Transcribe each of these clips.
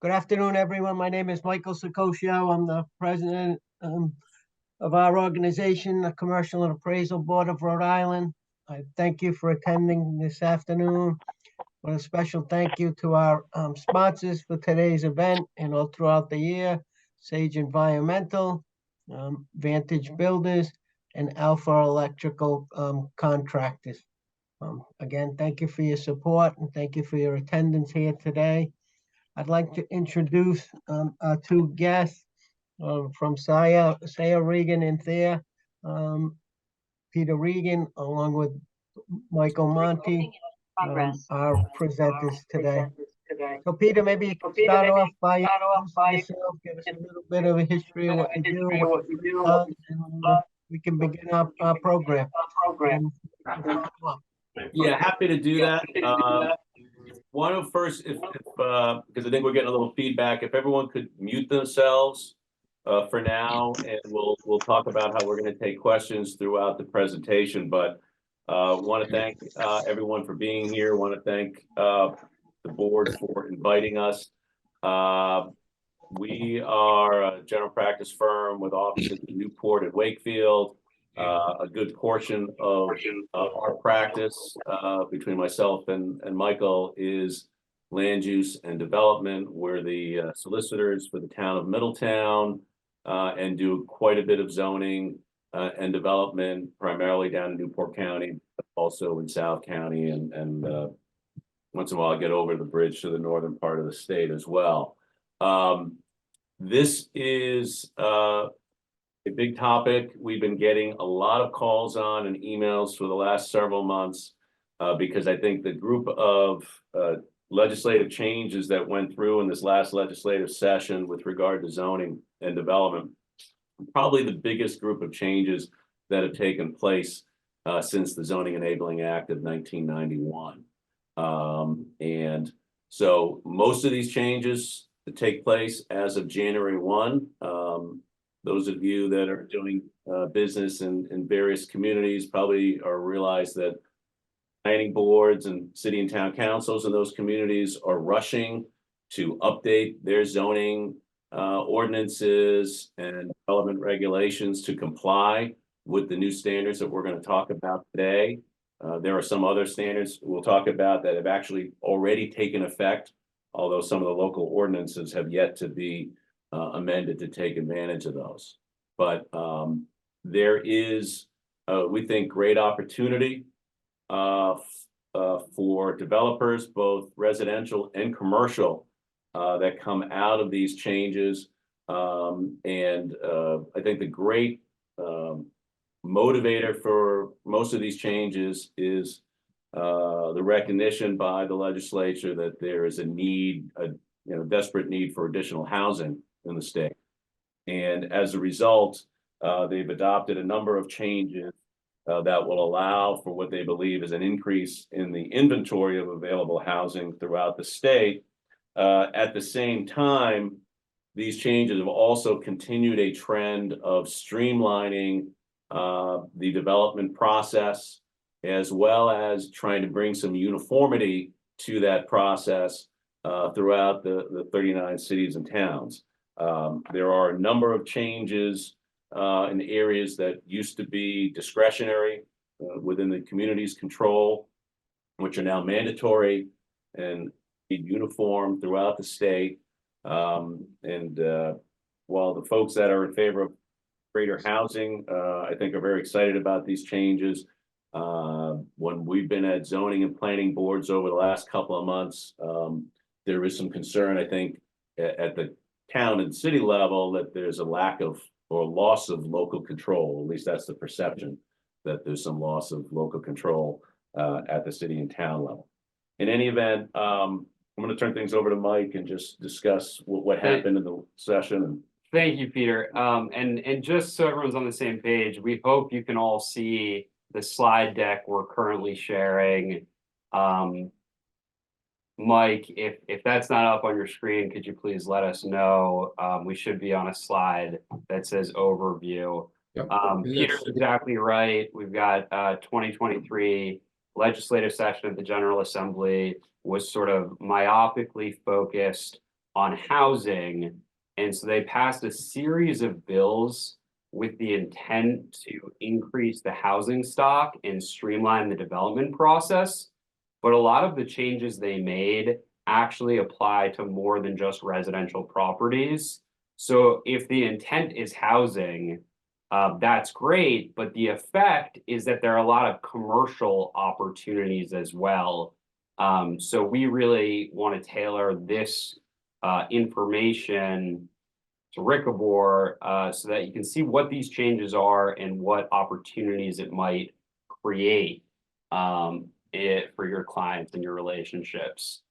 Good afternoon, everyone. My name is Michael Sicosio. I'm the president of our organization, the Commercial and Appraisal Board of Rhode Island. I thank you for attending this afternoon. And a special thank you to our sponsors for today's event and all throughout the year, Sage Environmental, Vantage Builders, and Alpha Electrical Contractors. Again, thank you for your support and thank you for your attendance here today. I'd like to introduce our two guests from Thayer, Regan, and Thayer. Peter Regan, along with Michael Monti, our presenters today. So, Peter, maybe you can start off by introducing yourself, give us a little bit of a history of what you do, and we can begin our program. Yeah, happy to do that. Why don't first, if because I think we're getting a little feedback, if everyone could mute themselves for now, and we'll talk about how we're going to take questions throughout the presentation. But want to thank everyone for being here. Want to thank the board for inviting us. We are a general practice firm with offices in Newport and Wakefield. A good portion of our practice between myself and Michael is land use and development. We're the solicitors for the town of Middletown and do quite a bit of zoning and development, primarily down in Newport County, but also in South County, and once in a while I get over the bridge to the northern part of the state as well. This is a big topic we've been getting a lot of calls on and emails for the last several months because I think the group of legislative changes that went through in this last legislative session with regard to zoning and development, probably the biggest group of changes that have taken place since the Zoning Enabling Act of 1991. And so most of these changes that take place as of January 1, those of you that are doing business in various communities probably realize that planning boards and city and town councils in those communities are rushing to update their zoning ordinances and development regulations to comply with the new standards that we're going to talk about today. There are some other standards we'll talk about that have actually already taken effect, although some of the local ordinances have yet to be amended to take advantage of those. But there is, we think, great opportunity for developers, both residential and commercial, that come out of these changes. And I think the great motivator for most of these changes is the recognition by the legislature that there is a need, desperate need for additional housing in the state. And as a result, they've adopted a number of changes that will allow for what they believe is an increase in the inventory of available housing throughout the state. At the same time, these changes have also continued a trend of streamlining the development process, as well as trying to bring some uniformity to that process throughout the 39 cities and towns. There are a number of changes in areas that used to be discretionary within the community's control, which are now mandatory and uniform throughout the state. While the folks that are in favor of greater housing, I think, are very excited about these changes, when we've been at zoning and planning boards over the last couple of months, there is some concern, I think, at the town and city level that there's a lack of or loss of local control. At least that's the perception, that there's some loss of local control at the city and town level. In any event, I'm going to turn things over to Mike and just discuss what happened in the session. Thank you, Peter. And just so everyone's on the same page, we hope you can all see the slide deck we're currently sharing. Mike, if that's not up on your screen, could you please let us know? We should be on a slide that says overview. Yep. Peter's exactly right. We've got 2023 legislative session of the General Assembly was sort of myopically focused on housing. And so they passed a series of bills with the intent to increase the housing stock and streamline the development process. But a lot of the changes they made actually apply to more than just residential properties. So if the intent is housing, that's great, but the effect is that there are a lot of commercial opportunities as well. So we really want to tailor this information to RICABOR so that you can see what these changes are and what opportunities it might create for your clients and your relationships.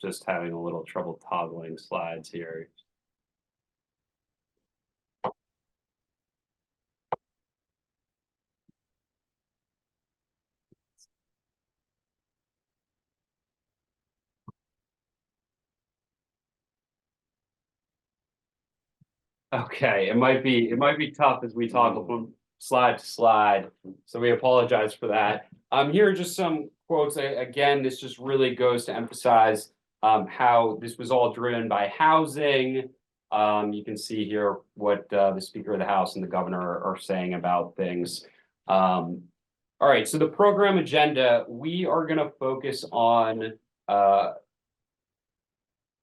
Just having a little trouble toggling slides here. Okay, it might be tough as we toggle from slide to slide, so we apologize for that. Here are just some quotes. Again, this just really goes to emphasize how this was all driven by housing. You can see here what the Speaker of the House and the Governor are saying about things. All right, so the program agenda, we are going to focus on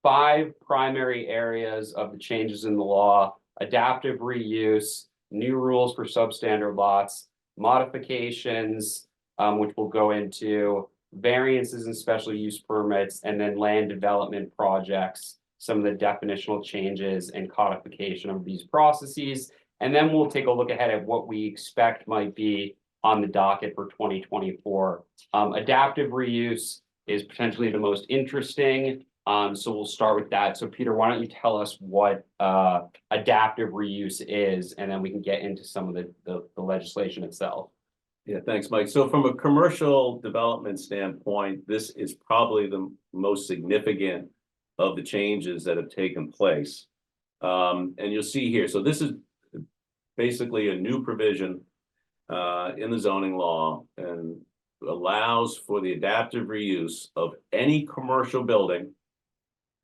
5 primary areas of the changes in the law: adaptive reuse, new rules for substandard lots, modifications, which we'll go into, variances and special use permits, and then land development projects, some of the definitional changes and codification of these processes. And then we'll take a look ahead at what we expect might be on the docket for 2024. Adaptive reuse is potentially the most interesting. So we'll start with that. So Peter, why don't you tell us what adaptive reuse is, and then we can get into some of the legislation itself. Yeah, thanks, Mike. So from a commercial development standpoint, this is probably the most significant of the changes that have taken place. And you'll see here, so this is basically a new provision in the zoning law and allows for the adaptive reuse of any commercial building,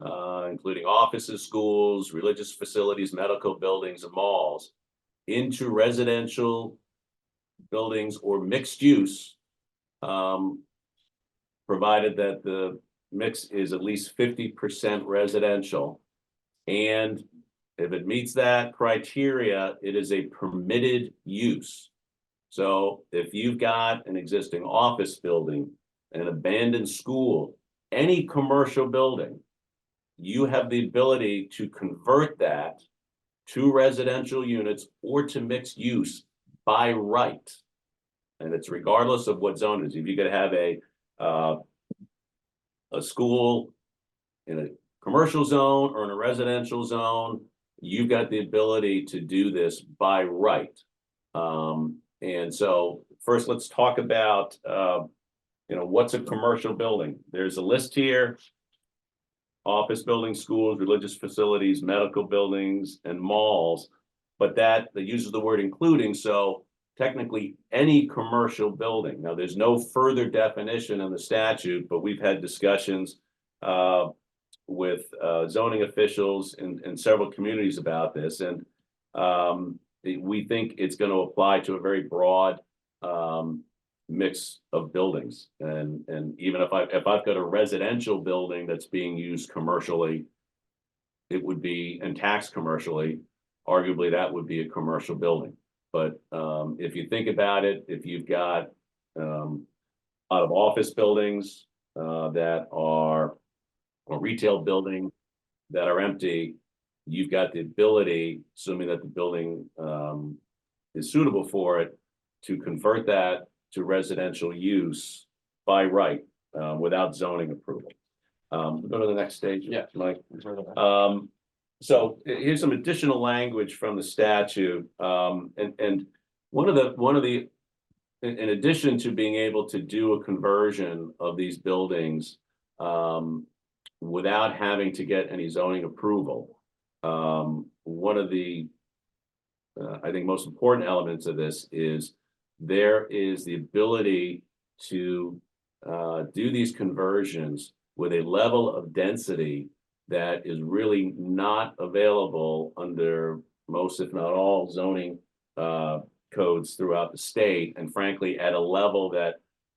including offices, schools, religious facilities, medical buildings, and malls, into residential buildings or mixed use, provided that the mix is at least 50% residential. And if it meets that criteria, it is a permitted use. So if you've got an existing office building, an abandoned school, any commercial building, you have the ability to convert that to residential units or to mixed use by right. And it's regardless of what zone it is. If you could have a school in a commercial zone or in a residential zone, you've got the ability to do this by right. And so first, let's talk about what's a commercial building. There's a list here: office buildings, schools, religious facilities, medical buildings, and malls. But that uses the word including, so technically any commercial building. Now, there's no further definition in the statute, but we've had discussions with zoning officials in several communities about this, and we think it's going to apply to a very broad mix of buildings. And even if I've got a residential building that's being used commercially, it would be, and taxed commercially, arguably that would be a commercial building. But if you think about it, if you've got a lot of office buildings that are, or retail building that are empty, you've got the ability, assuming that the building is suitable for it, to convert that to residential use by right without zoning approval. Go to the next stage. Yeah, Mike. So here's some additional language from the statute, and one of the in addition to being able to do a conversion of these buildings without having to get any zoning approval, one of the I think most important elements of this is there is the ability to do these conversions with a level of density that is really not available under most, if not all, zoning codes throughout the state. And frankly, at a level that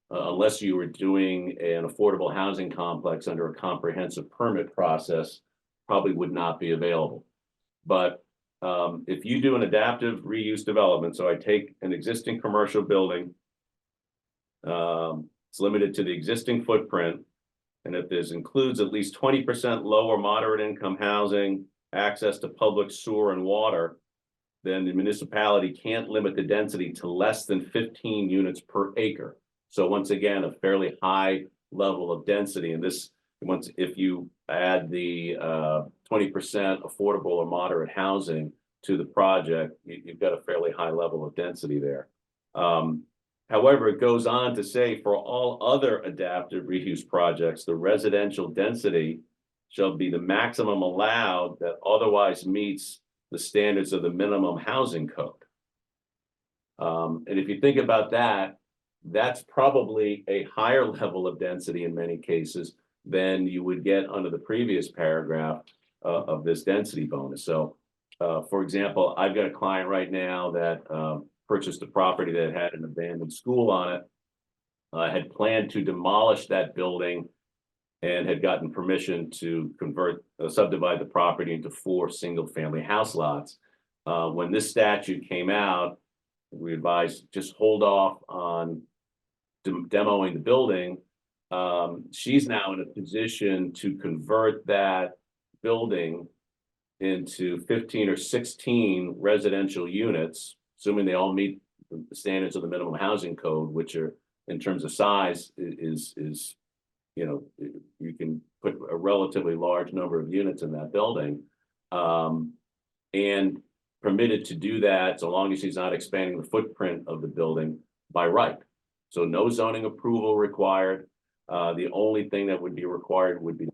unless you were doing an affordable housing complex under a comprehensive permit process, probably would not be available. But if you do an adaptive reuse development, so I take an existing commercial building, it's limited to the existing footprint, and if this includes at least 20% low or moderate income housing, access to public sewer and water, then the municipality can't limit the density to less than 15 units per acre. So once again, a fairly high level of density. And this, once if you add the 20% affordable or moderate housing to the project, you've got a fairly high level of density there. However, it goes on to say for all other adaptive reuse projects, the residential density shall be the maximum allowed that otherwise meets the standards of the minimum housing code. And if you think about that, that's probably a higher level of density in many cases than you would get under the previous paragraph of this density bonus. So, for example, I've got a client right now that purchased a property that had an abandoned school on it, had planned to demolish that building and had gotten permission to subdivide the property into 4 single-family house lots. When this statute came out, we advised just hold off on demoing the building. She's now in a position to convert that building into 15 or 16 residential units, assuming they all meet the standards of the minimum housing code, which are in terms of size is you know, you can put a relatively large number of units in that building, and permitted to do that so long as he's not expanding the footprint of the building by right. So no zoning approval required. The only thing that would be required would be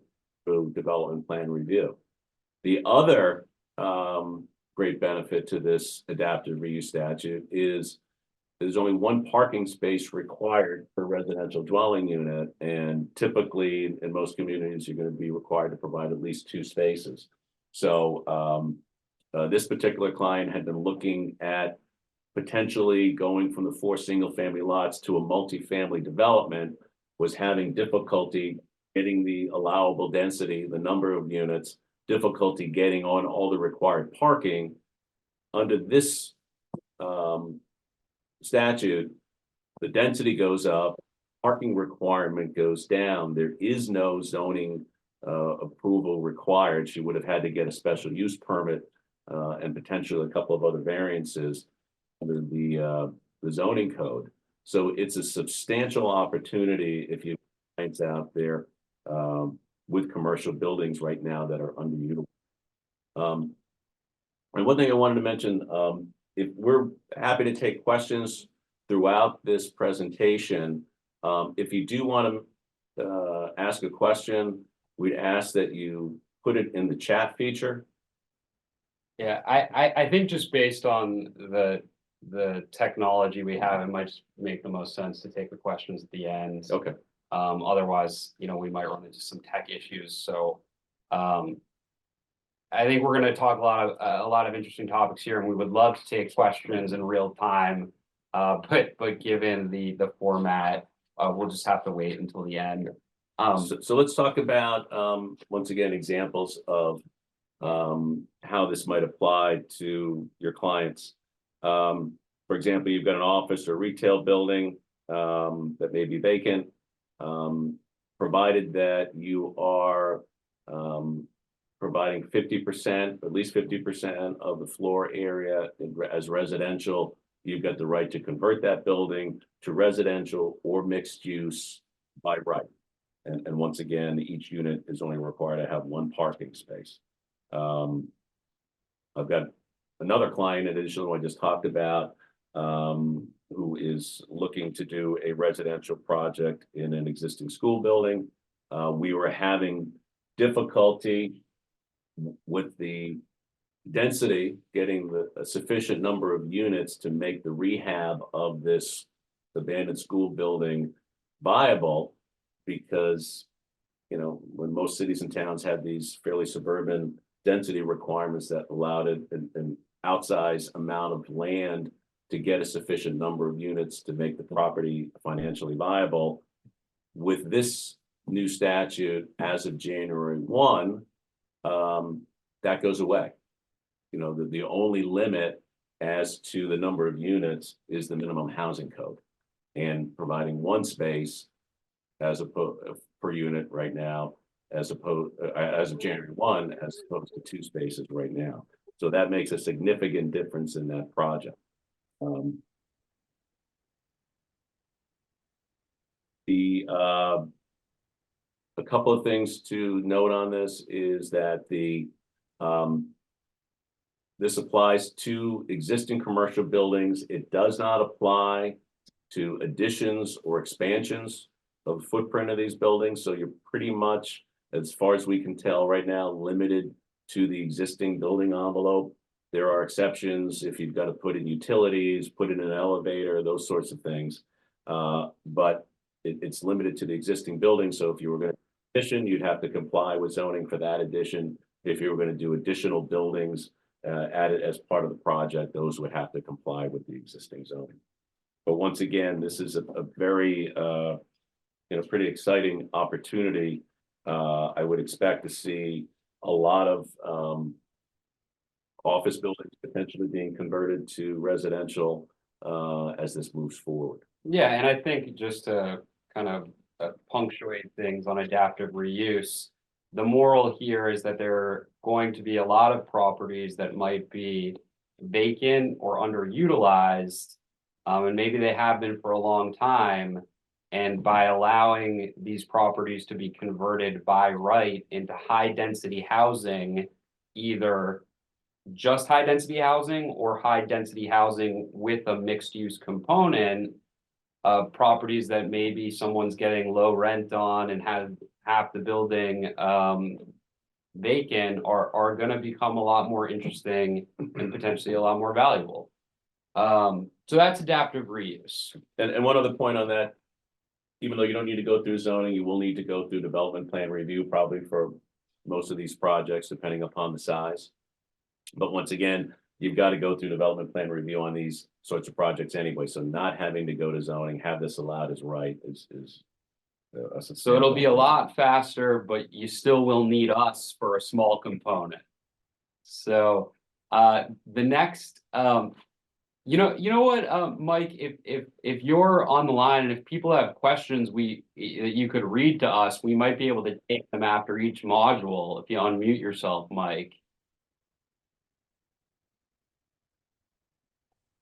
development plan review. The other great benefit to this adaptive reuse statute is there's only 1 parking space required per residential dwelling unit, and typically in most communities you're going to be required to provide at least 2 spaces. So this particular client had been looking at potentially going from the 4 single-family lots to a multifamily development, was having difficulty getting the allowable density, the number of units, difficulty getting on all the required parking. Under this statute, the density goes up, parking requirement goes down. There is no zoning approval required. She would have had to get a special use permit and potentially a couple of other variances under the zoning code. So it's a substantial opportunity if you find out there with commercial buildings right now that are underutilized. And one thing I wanted to mention, if we're happy to take questions throughout this presentation, if you do want to ask a question, we'd ask that you put it in the chat feature. Yeah, I think just based on the technology we have, it might just make the most sense to take the questions at the end. Okay. Otherwise, you know, we might run into some tech issues. So I think we're going to talk a lot of interesting topics here, and we would love to take questions in real time. But given the format, we'll just have to wait until the end. So let's talk about once again examples of how this might apply to your clients. For example, you've got an office or retail building that may be vacant, provided that you are providing 50%, at least 50% of the floor area as residential. You've got the right to convert that building to residential or mixed use by right. And once again, each unit is only required to have 1 parking space. I've got another client in addition to what I just talked about, who is looking to do a residential project in an existing school building. We were having difficulty with the density, getting a sufficient number of units to make the rehab of this abandoned school building viable, because when most cities and towns had these fairly suburban density requirements that allowed an outsized amount of land to get a sufficient number of units to make the property financially viable. With this new statute, as of January 1, that goes away. The only limit as to the number of units is the minimum housing code, and providing one space as opposed per unit right now, as of January 1, as opposed to 2 spaces right now. So that makes a significant difference in that project. A couple of things to note on this is that this applies to existing commercial buildings. It does not apply to additions or expansions of the footprint of these buildings. So you're pretty much, as far as we can tell right now, limited to the existing building envelope. There are exceptions if you've got to put in utilities, put in an elevator, those sorts of things. But it's limited to the existing building. So if you were going to addition, you'd have to comply with zoning for that addition. If you were going to do additional buildings added as part of the project, those would have to comply with the existing zoning. But once again, this is a very pretty exciting opportunity. I would expect to see a lot of office buildings potentially being converted to residential as this moves forward. Yeah, and I think just to kind of punctuate things on adaptive reuse, the moral here is that there are going to be a lot of properties that might be vacant or underutilized, and maybe they have been for a long time. And by allowing these properties to be converted by right into high density housing, either just high density housing or high density housing with a mixed use component, properties that maybe someone's getting low rent on and have half the building vacant are going to become a lot more interesting and potentially a lot more valuable. So that's adaptive reuse. And one other point on that, even though you don't need to go through zoning, you will need to go through development plan review probably for most of these projects, depending upon the size. But once again, you've got to go through development plan review on these sorts of projects anyway. So not having to go to zoning, have this allowed is right. So it'll be a lot faster, but you still will need us for a small component. So the next, you know what, Mike, if you're on the line and if people have questions you could read to us, we might be able to take them after each module. If you unmute yourself, Mike.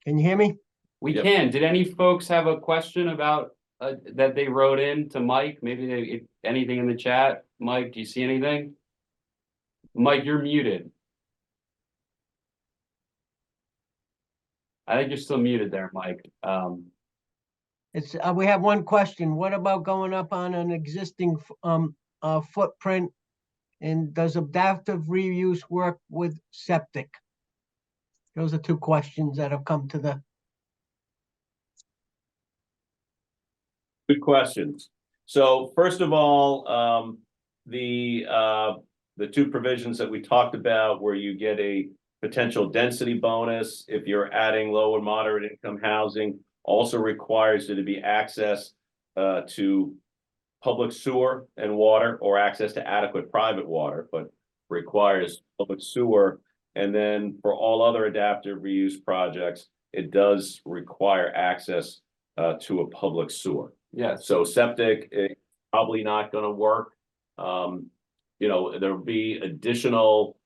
Can you hear me? We Yep. can. Did any folks have a question about that they wrote in to Mike? Maybe anything in the chat? Mike, do you see anything? Mike, you're muted. I think you're still muted there, Mike. It's we have one question. What about going up on an existing footprint? And does adaptive reuse work with septic? Those are 2 questions that have come to the. Good questions. So first of all, the 2 provisions that we talked about where you get a potential density bonus if you're adding low and moderate income housing also requires there to be access to public sewer and water, or access to adequate private water, but requires public sewer. And then for all other adaptive reuse projects, it does require access to a public sewer. Yeah. So septic is probably not going to work. There'll be additional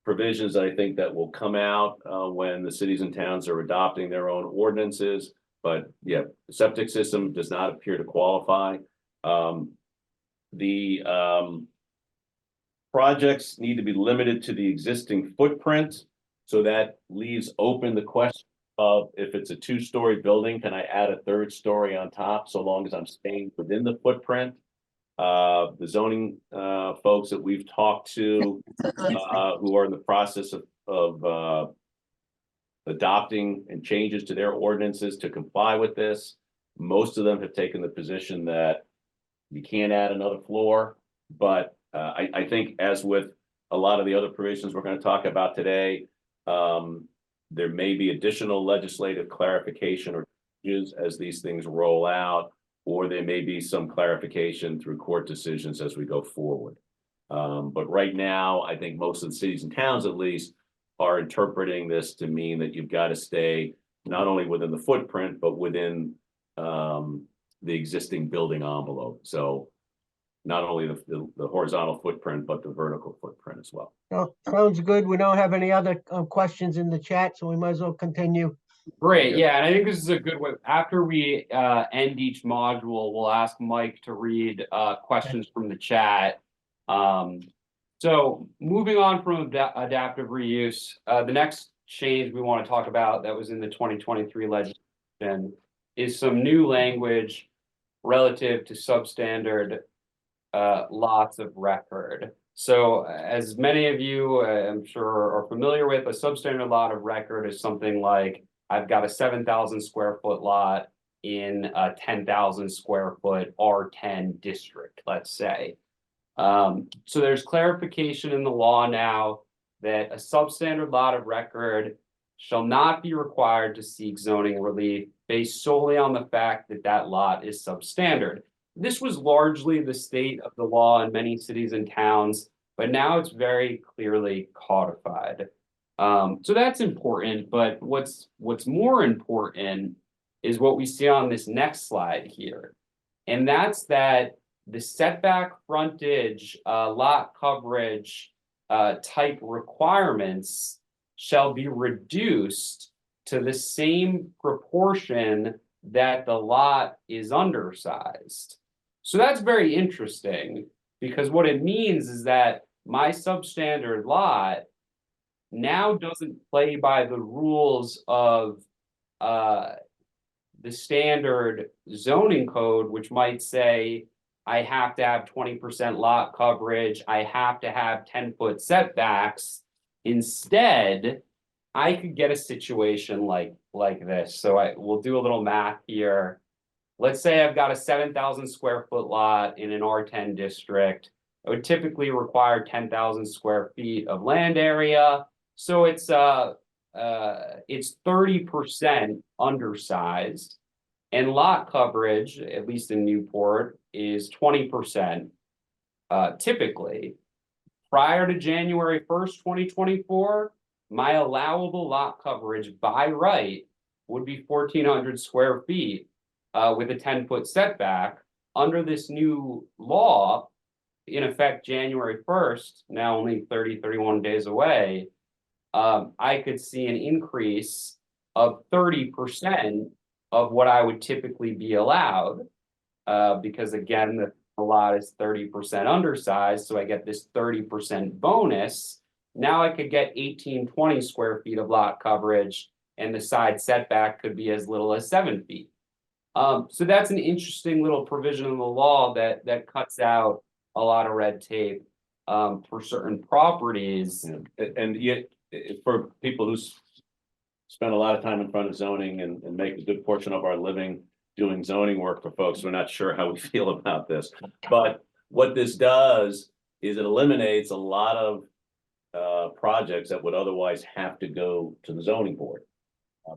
provisions, I think, that will come out when the cities and towns are adopting their own ordinances. But yeah, the septic system does not appear to qualify. The projects need to be limited to the existing footprint. So that leaves open the question of, if it's a 2-story building, can I add a 3rd story on top so long as I'm staying within the footprint? The zoning folks that we've talked to who are in the process of adopting and changes to their ordinances to comply with this, most of them have taken the position that You can't add another floor, but I think as with a lot of the other provisions we're going to talk about today, there may be additional legislative clarification or changes as these things roll out, or there may be some clarification through court decisions as we go forward. But right now, I think most of the cities and towns, at least, are interpreting this to mean that you've got to stay not only within the footprint, but within the existing building envelope. So not only the horizontal footprint, but the vertical footprint as well. Oh, sounds good. We don't have any other questions in the chat, so we might as well continue. Great, yeah, and I think this is a good way. After we end each module, we'll ask Mike to read questions from the chat. So moving on from adaptive reuse, the next change we want to talk about that was in the 2023 legislation is some new language relative to substandard lots of record. So as many of you, I'm sure, are familiar with, a substandard lot of record is something like, I've got a 7,000 square foot lot in a 10,000 square foot R10 district, let's say. So there's clarification in the law now that a substandard lot of record shall not be required to seek zoning relief based solely on the fact that that lot is substandard. This was largely the state of the law in many cities and towns, but now it's very clearly codified. So that's important, but what's more important is what we see on this next slide here. And that's that the setback frontage, lot coverage type requirements shall be reduced to the same proportion that the lot is undersized. So that's very interesting, because what it means is that my substandard lot now doesn't play by the rules of the standard zoning code, which might say I have to have 20% lot coverage, I have to have 10-foot setbacks. Instead, I could get a situation like this. So we'll do a little math here. Let's say I've got a 7,000 square foot lot in an R10 district. It would typically require 10,000 square feet of land area. So it's 30% undersized, and lot coverage, at least in Newport, is 20%. Typically, prior to January 1st, 2024, my allowable lot coverage by right would be 1,400 square feet with a 10-foot setback. Under this new law, in effect January 1st, now only 31 days away, I could see an increase of 30% of what I would typically be allowed, because again, the lot is 30% undersized, so I get this 30% bonus. Now I could get 1,820 square feet of lot coverage, and the side setback could be as little as 7 feet. So that's an interesting little provision in the law that cuts out a lot of red tape for certain properties. And yet, for people who spend a lot of time in front of zoning and make a good portion of our living doing zoning work for folks, we're not sure how we feel about this. But what this does is it eliminates a lot of projects that would otherwise have to go to the zoning board.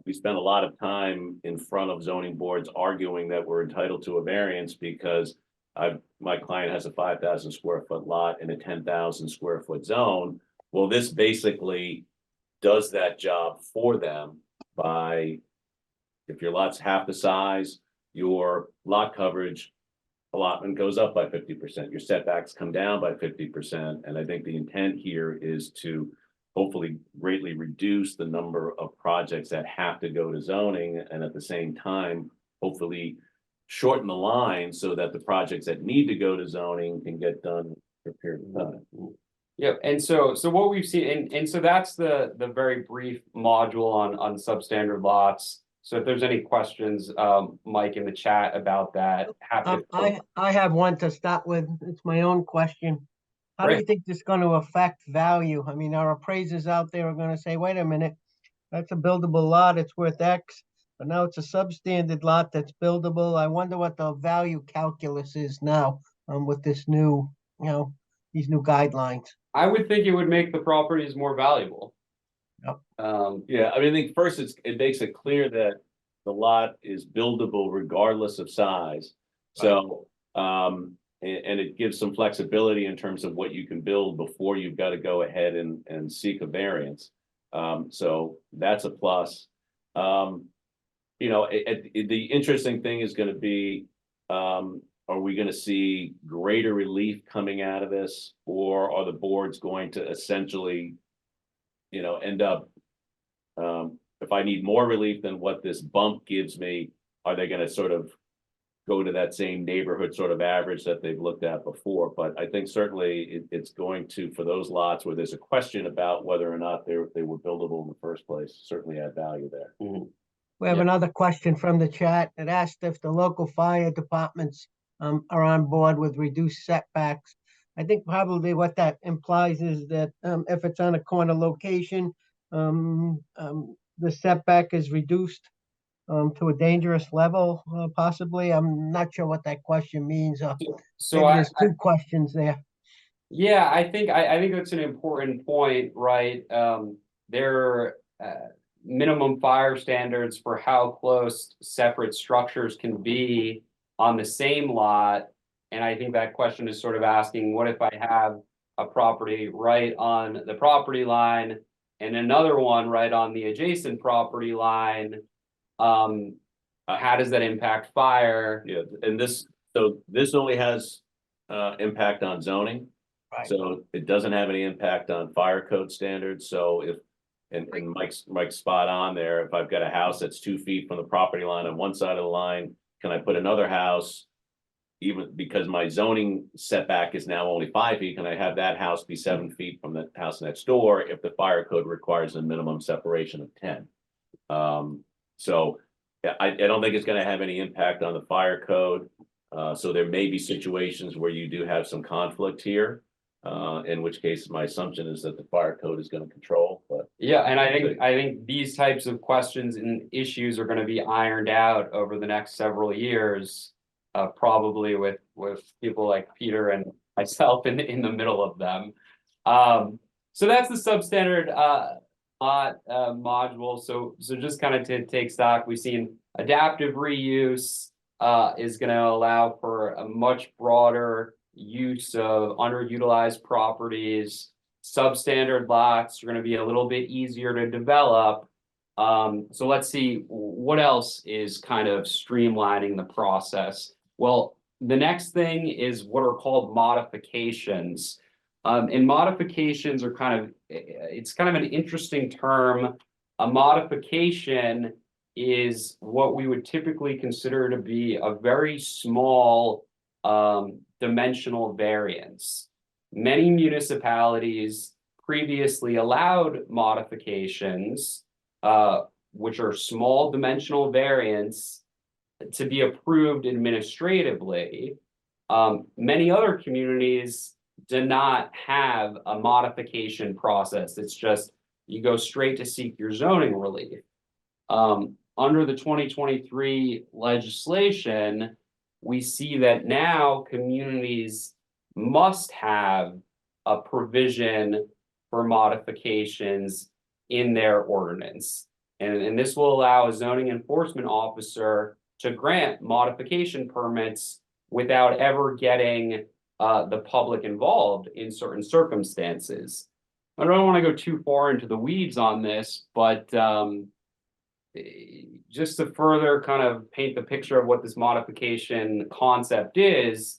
We spend a lot of time in front of zoning boards arguing that we're entitled to a variance because my client has a 5,000 square foot lot in a 10,000 square foot zone. Well, this basically does that job for them by, if your lot's half the size, your lot coverage allotment goes up by 50%. Your setbacks come down by 50%. And I think the intent here is to hopefully greatly reduce the number of projects that have to go to zoning, and at the same time, hopefully shorten the line so that the projects that need to go to zoning can get done for a period of time. Yeah, and so what we've seen, and so that's the very brief module on substandard lots. So if there's any questions, Mike, in the chat about that, happy to. I have one to start with. It's my own question. How do you think this is going to affect value? I mean, our appraisers out there are going to say, wait a minute, that's a buildable lot, it's worth X. but now it's a substandard lot that's buildable. I wonder what the value calculus is now, with this new, these new guidelines. I would think it would make the properties more valuable. Yep. Yeah, I mean, I think first it makes it clear that the lot is buildable regardless of size. So, and it gives some flexibility in terms of what you can build before you've got to go ahead and seek a variance. So that's a plus. The interesting thing is going to be, are we going to see greater relief coming out of this, or are the boards going to essentially, end up, if I need more relief than what this bump gives me, are they going to sort of go to that same neighborhood sort of average that they've looked at before? But I think certainly it's going to, for those lots where there's a question about whether or not they were buildable in the first place, certainly add value there. Mm-hmm. We have another question from the chat. It asked if the local fire departments are on board with reduced setbacks. I think probably what that implies is that if it's on a corner location, the setback is reduced to a dangerous level, possibly. I'm not sure what that question means. So maybe there's two questions there. Yeah, I think that's an important point, right? There are minimum fire standards for how close separate structures can be on the same lot. And I think that question is sort of asking, what if I have a property right on the property line and another one right on the adjacent property line? How does that impact fire? Yeah, and this only has impact on zoning. Right. So it doesn't have any impact on fire code standards. So if, and Mike's spot on there, if I've got a house that's 2 feet from the property line on one side of the line, can I put another house, even because my zoning setback is now only 5 feet, can I have that house be 7 feet from the house next door if the fire code requires a minimum separation of 10? So yeah, I don't think it's going to have any impact on the fire code. So there may be situations where you do have some conflict here. In which case my assumption is that the fire code is going to control, but yeah, and I think these types of questions and issues are going to be ironed out over the next several years, probably with people like Peter and myself in the middle of them. So that's the substandard module. So just kind of to take stock, we've seen adaptive reuse is going to allow for a much broader use of underutilized properties. Substandard lots are going to be a little bit easier to develop. So let's see what else is kind of streamlining the process. Well, the next thing is what are called modifications. And modifications are it's kind of an interesting term. A modification is what we would typically consider to be a very small dimensional variance. Many municipalities previously allowed modifications, which are small dimensional variance, to be approved administratively. Many other communities do not have a modification process. It's just you go straight to seek your zoning relief. Under the 2023 legislation, we see that now communities must have a provision for modifications in their ordinance. And this will allow a zoning enforcement officer to grant modification permits without ever getting the public involved in certain circumstances. I don't want to go too far into the weeds on this, but just to further kind of paint the picture of what this modification concept is,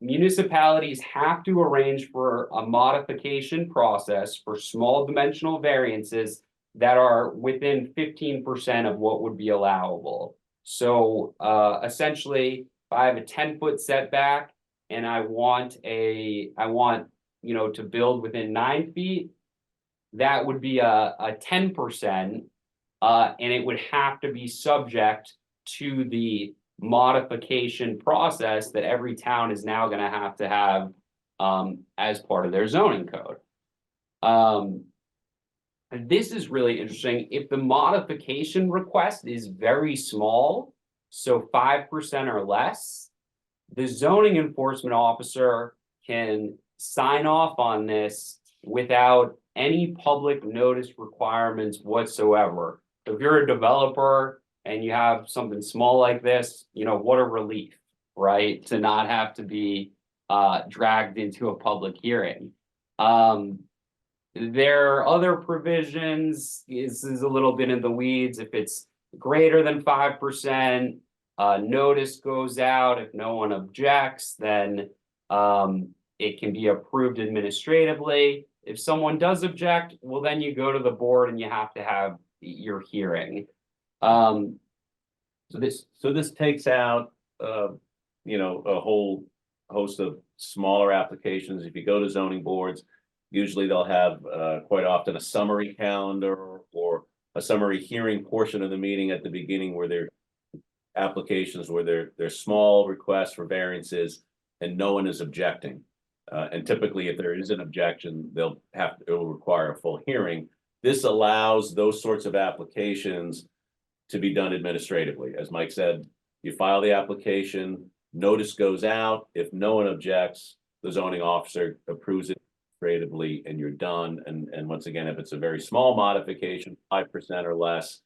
municipalities have to arrange for a modification process for small dimensional variances that are within 15% of what would be allowable. So essentially, if I have a 10-foot setback and I want to build within 9 feet, that would be a 10%. And it would have to be subject to the modification process that every town is now going to have as part of their zoning code. And this is really interesting. If the modification request is very small, so 5% or less, the zoning enforcement officer can sign off on this without any public notice requirements whatsoever. So if you're a developer and you have something small like this, you know, what a relief, right? To not have to be dragged into a public hearing. There are other provisions. This is a little bit in the weeds. If it's greater than 5%, notice goes out. If no one objects, then it can be approved administratively. If someone does object, well, then you go to the board and you have to have your hearing. So this takes out, you know, a whole host of smaller applications. If you go to zoning boards, usually they'll have quite often a summary calendar or a summary hearing portion of the meeting at the beginning where they're applications where they're small requests for variances and no one is objecting. And typically, if there is an objection, it will require a full hearing. This allows those sorts of applications to be done administratively. As Mike said, you file the application, notice goes out. If no one objects, the zoning officer approves it administratively and you're done. And once again, if it's a very small modification, 5% or less,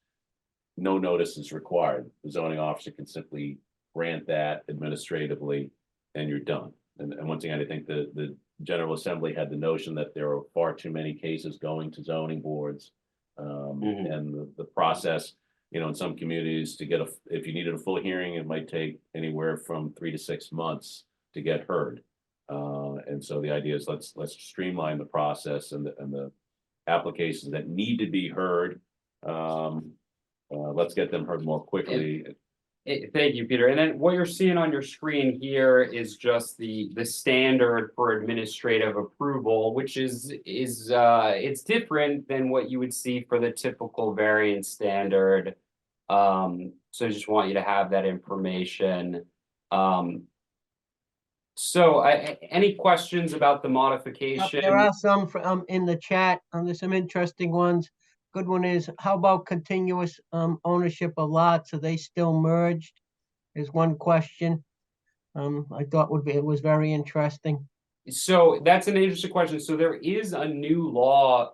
no notice is required. The zoning officer can simply grant that administratively and you're done. And once again, I think the General Assembly had the notion that there are far too many cases going to zoning boards. And the process, you know, in some communities to get if you needed a full hearing, it might take anywhere from 3 to 6 months to get heard. And so the idea is let's streamline the process and the applications that need to be heard. Let's get them heard more quickly. Thank you, Peter. And then what you're seeing on your screen here is just the standard for administrative approval, which is it's different than what you would see for the typical variance standard. So I just want you to have that information. So any questions about the modification? There are some in the chat. There's some interesting ones. Good one is, how about continuous ownership of lots? Are they still merged? Is one question. I thought it was very interesting. So that's an interesting question. So there is a new law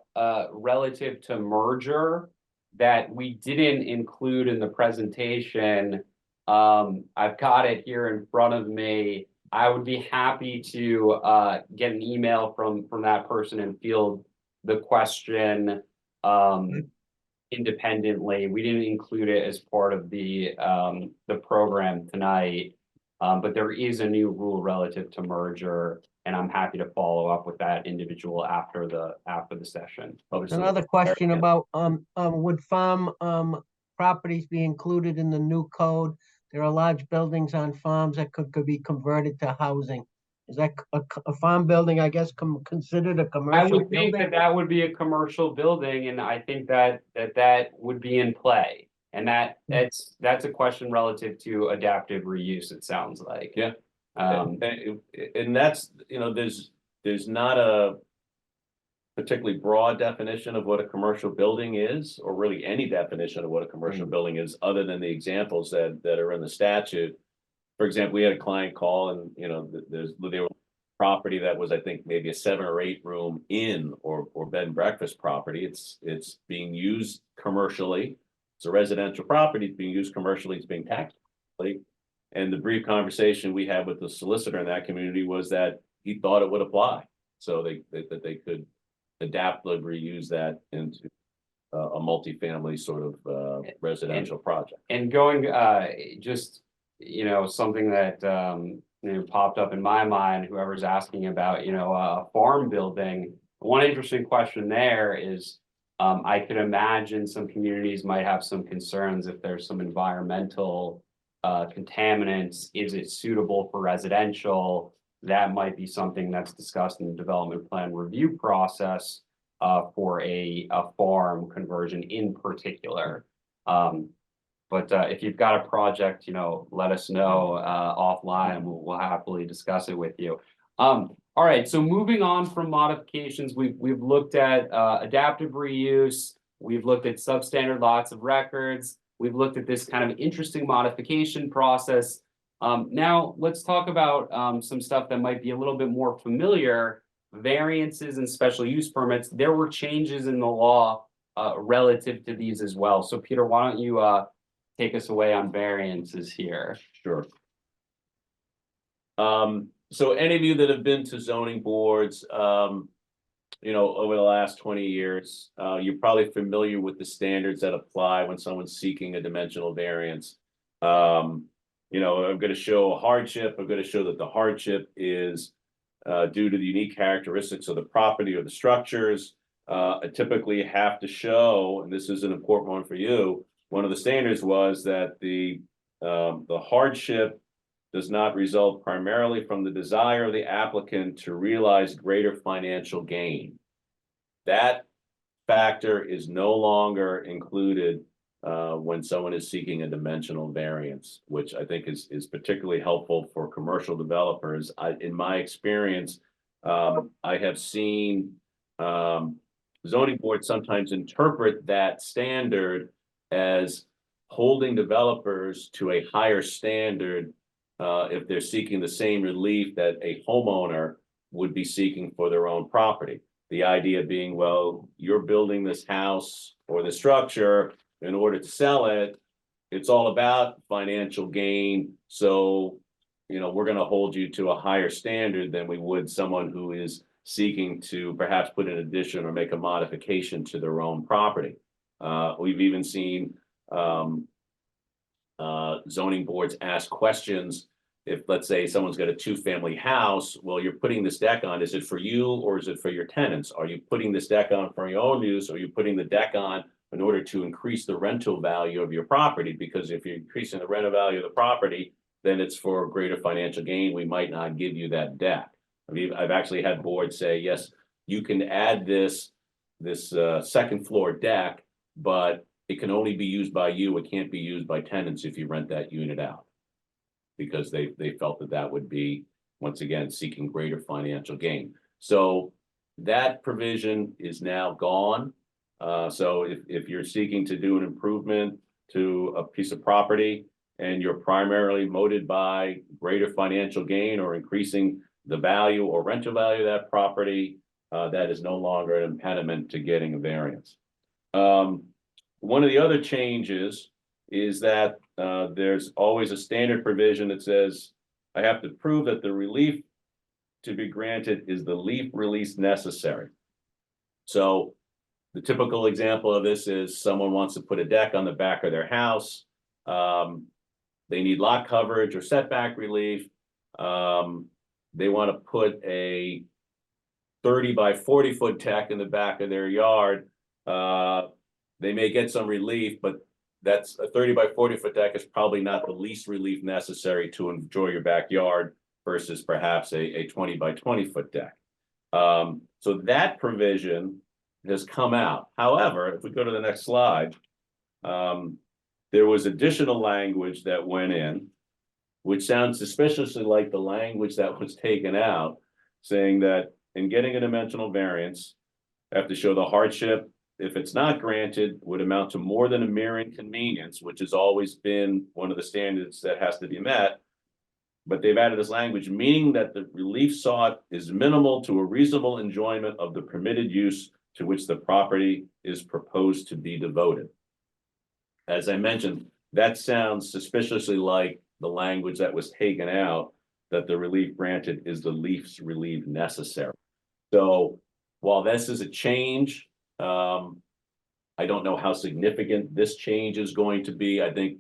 relative to merger that we didn't include in the presentation. I've got it here in front of me. I would be happy to get an email from that person and field the question independently. We didn't include it as part of the program tonight, but there is a new rule relative to merger, and I'm happy to follow up with that individual after the session. Another question about would farm properties be included in the new code? There are large buildings on farms that could be converted to housing. Is that a farm building, I guess, considered a commercial building? I would think that would be a commercial building, and I think that would be in play. And that's a question relative to adaptive reuse, it sounds like. Yeah. And that's, you know, there's not a particularly broad definition of what a commercial building is, or really any definition of what a commercial building is, other than the examples that are in the statute. For example, we had a client call and, you know, there was property that was, I think, maybe a 7 or 8 room inn or bed and breakfast property. It's being used commercially. It's a residential property. It's being used commercially. It's being taxed. And the brief conversation we had with the solicitor in that community was that he thought it would apply. So that they could adaptively reuse that into a multifamily sort of residential project. And going just, you know, something that you know, popped up in my mind, whoever's asking about, you know, a farm building. One interesting question there is, I could imagine some communities might have some concerns if there's some environmental contaminants. Is it suitable for residential? That might be something that's discussed in the development plan review process for a farm conversion in particular. But if you've got a project, you know, let us know offline and we'll happily discuss it with you. All right, so moving on from modifications, we've looked at adaptive reuse, we've looked at substandard lots of records, we've looked at this kind of interesting modification process. Now let's talk about some stuff that might be a little bit more familiar, variances and special use permits. There were changes in the law relative to these as well. So Peter, why don't you take us away on variances here? Sure. So any of you that have been to zoning boards, you know, over the last 20 years, you're probably familiar with the standards that apply when someone's seeking a dimensional variance. You know, I'm going to show a hardship. I'm going to show that the hardship is due to the unique characteristics of the property or the structures. I typically have to show, and this is an important one for you, one of the standards was that the hardship does not result primarily from the desire of the applicant to realize greater financial gain. That factor is no longer included when someone is seeking a dimensional variance, which I think is particularly helpful for commercial developers. In my experience, I have seen zoning boards sometimes interpret that standard as holding developers to a higher standard if they're seeking the same relief that a homeowner would be seeking for their own property. The idea being, well, you're building this house or the structure in order to sell it. It's all about financial gain. So, you know, we're going to hold you to a higher standard than we would someone who is seeking to perhaps put an addition or make a modification to their own property. We've even seen zoning boards ask questions. If, let's say, someone's got a two-family house, well, you're putting this deck on, is it for you or is it for your tenants? Are you putting this deck on for your own use, or are you putting the deck on in order to increase the rental value of your property? Because if you're increasing the rental value of the property, then it's for greater financial gain. We might not give you that deck. I mean, I've actually had boards say, yes, you can add this second floor deck, but it can only be used by you. It can't be used by tenants if you rent that unit out, because they felt that that would be, once again, seeking greater financial gain. So that provision is now gone. So if you're seeking to do an improvement to a piece of property and you're primarily motivated by greater financial gain or increasing the value or rental value of that property, that is no longer an impediment to getting a variance. One of the other changes is that there's always a standard provision that says I have to prove that the relief to be granted is the relief release necessary. So the typical example of this is someone wants to put a deck on the back of their house. They need lot coverage or setback relief. They want to put a 30 by 40 foot deck in the back of their yard. They may get some relief, but that's a 30 by 40 foot deck is probably not the least relief necessary to enjoy your backyard versus perhaps a 20 by 20 foot deck. So that provision has come out. However, if we go to the next slide, there was additional language that went in, which sounds suspiciously like the language that was taken out, saying that in getting a dimensional variance, I have to show the hardship, if it's not granted, would amount to more than a mere inconvenience, which has always been one of the standards that has to be met. But they've added this language, meaning that the relief sought is minimal to a reasonable enjoyment of the permitted use to which the property is proposed to be devoted. As I mentioned, that sounds suspiciously like the language that was taken out, that the relief granted is the least relief necessary. So while this is a change, I don't know how significant this change is going to be. I think,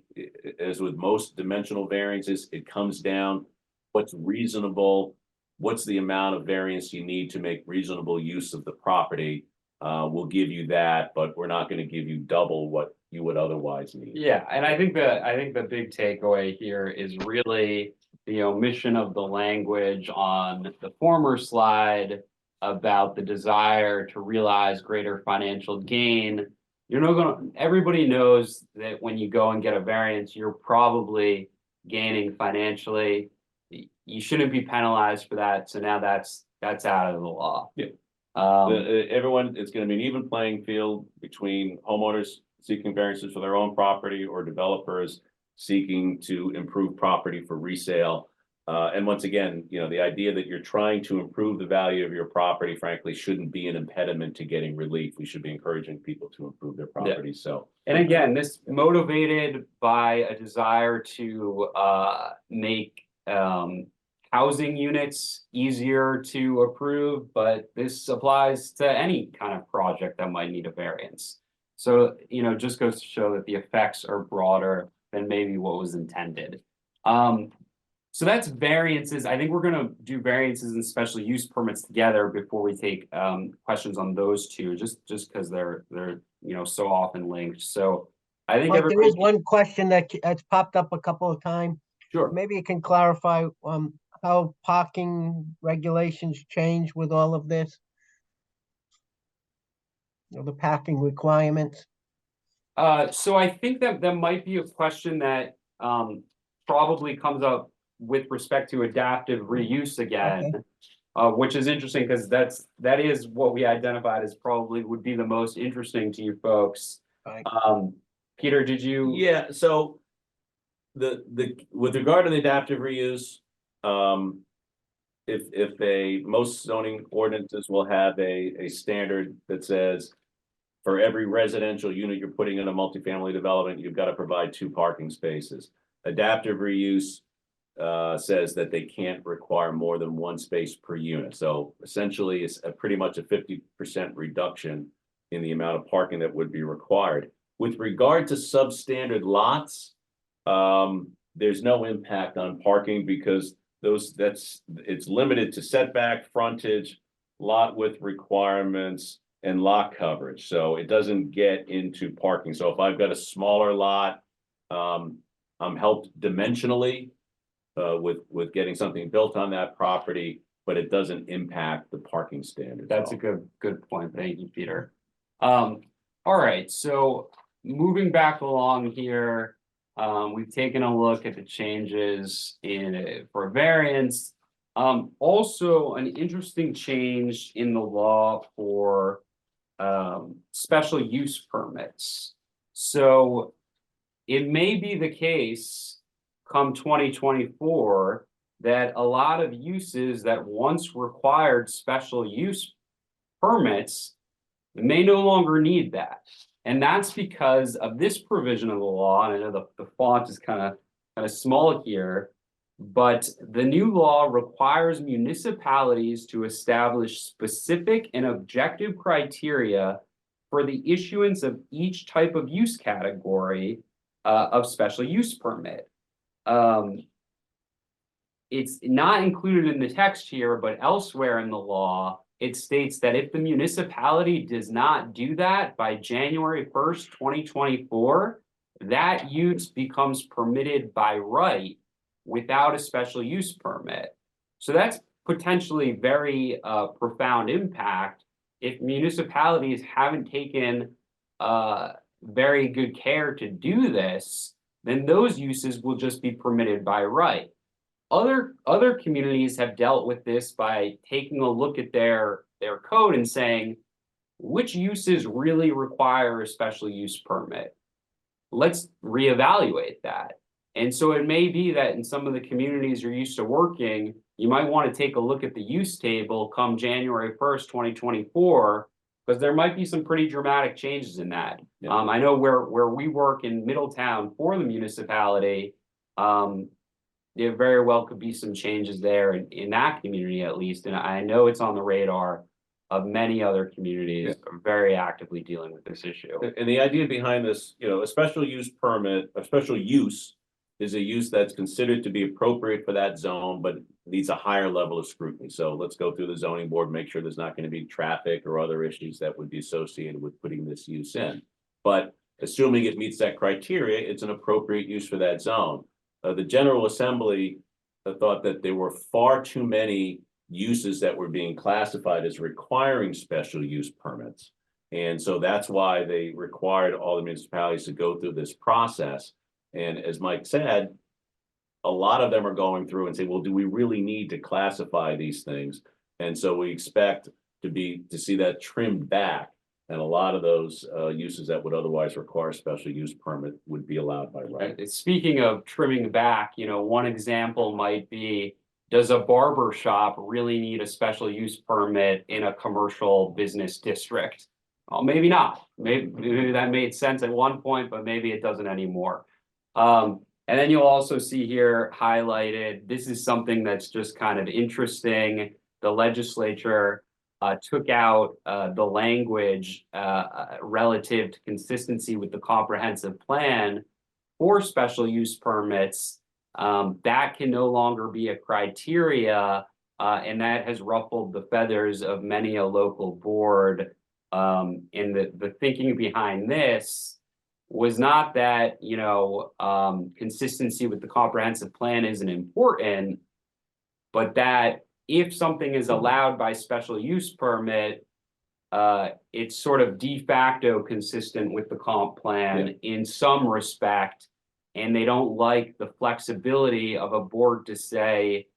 as with most dimensional variances, it comes down what's reasonable, what's the amount of variance you need to make reasonable use of the property. We'll give you that, but we're not going to give you double what you would otherwise need. Yeah, and I think the big takeaway here is really the omission of the language on the former slide about the desire to realize greater financial gain. You're not going to, everybody knows that when you go and get a variance, you're probably gaining financially. You shouldn't be penalized for that. So now that's that's out of the law. Yeah. Um, Everyone, it's gonna be an even playing field between homeowners seeking variances for their own property or developers seeking to improve property for resale. And once again, you know, the idea that you're trying to improve the value of your property, frankly, shouldn't be an impediment to getting relief. We should be encouraging people to improve their property, so. and again, this motivated by a desire to make housing units easier to approve, but this applies to any kind of project that might need a variance. So, you know, just goes to show that the effects are broader than maybe what was intended. So that's variances. I think we're gonna do variances and special use permits together before we take questions on those two, just because they're you know so often linked. So I think Mike, there everybody is one question that's popped up a couple of times. sure. Maybe you can clarify how parking regulations change with all of this? You know, the parking requirements? So I think that might be a question that probably comes up with respect to adaptive reuse again. Okay. Which is interesting because that is what we identified as probably would be the most interesting to you folks. Right. Peter, did you? Yeah, so the with regard to the adaptive reuse, if most zoning ordinances will have a standard that says for every residential unit you're putting in a multifamily development, you've got to provide 2 parking spaces. Adaptive reuse says that they can't require more than 1 space per unit. So essentially, it's pretty much a 50% reduction in the amount of parking that would be required. With regard to substandard lots, there's no impact on parking because it's limited to setback, frontage, lot width requirements, and lot coverage. So it doesn't get into parking. So if I've got a smaller lot, I'm helped dimensionally with getting something built on that property, but it doesn't impact the parking standards. That's a good point. Thank you, Peter. All right, so moving back along here, we've taken a look at the changes for variance. Also an interesting change in the law for special use permits. So it may be the case come 2024 that a lot of uses that once required special use permits may no longer need that. And that's because of this provision of the law. And I know the font is kind of small here, but the new law requires municipalities to establish specific and objective criteria for the issuance of each type of use category of special use permit. It's not included in the text here, but elsewhere in the law, it states that if the municipality does not do that by January 1st, 2024, that use becomes permitted by right without a special use permit. So that's potentially very profound impact. If municipalities haven't taken very good care to do this, then those uses will just be permitted by right. Other communities have dealt with this by taking a look at their code and saying, which uses really require a special use permit? Let's reevaluate that. And so it may be that in some of the communities you're used to working, you might want to take a look at the use table come January 1st, 2024, because there might be some pretty dramatic changes in that. Yeah. I know where we work in Middletown for the municipality, there very well could be some changes there in that community at least. And I know it's on the radar of many other communities are very actively dealing with this issue. And the idea behind this, you know, a special use permit, a special use is a use that's considered to be appropriate for that zone, but needs a higher level of scrutiny. So let's go through the zoning board, make sure there's not going to be traffic or other issues that would be associated with putting this use in. But assuming it meets that criteria, it's an appropriate use for that zone. The General Assembly thought that there were far too many uses that were being classified as requiring special use permits. And so that's why they required all the municipalities to go through this process. And as Mike said, a lot of them are going through and say, well, do we really need to classify these things? And so we expect to see that trimmed back. And a lot of those uses that would otherwise require a special use permit would be allowed by right. Speaking of trimming back, one example might be, does a barber shop really need a special use permit in a commercial business district? Well, maybe not. Maybe that made sense at one point, but maybe it doesn't anymore. And then you'll also see here highlighted, this is something that's just kind of interesting. The legislature took out the language relative to consistency with the comprehensive plan for special use permits. That can no longer be a criteria, and that has ruffled the feathers of many a local board. And the thinking behind this was not that, consistency with the comprehensive plan isn't important, but that if something is allowed by special use permit, it's sort of de facto consistent with the comp plan in some respect, and they don't like the flexibility of a board to say,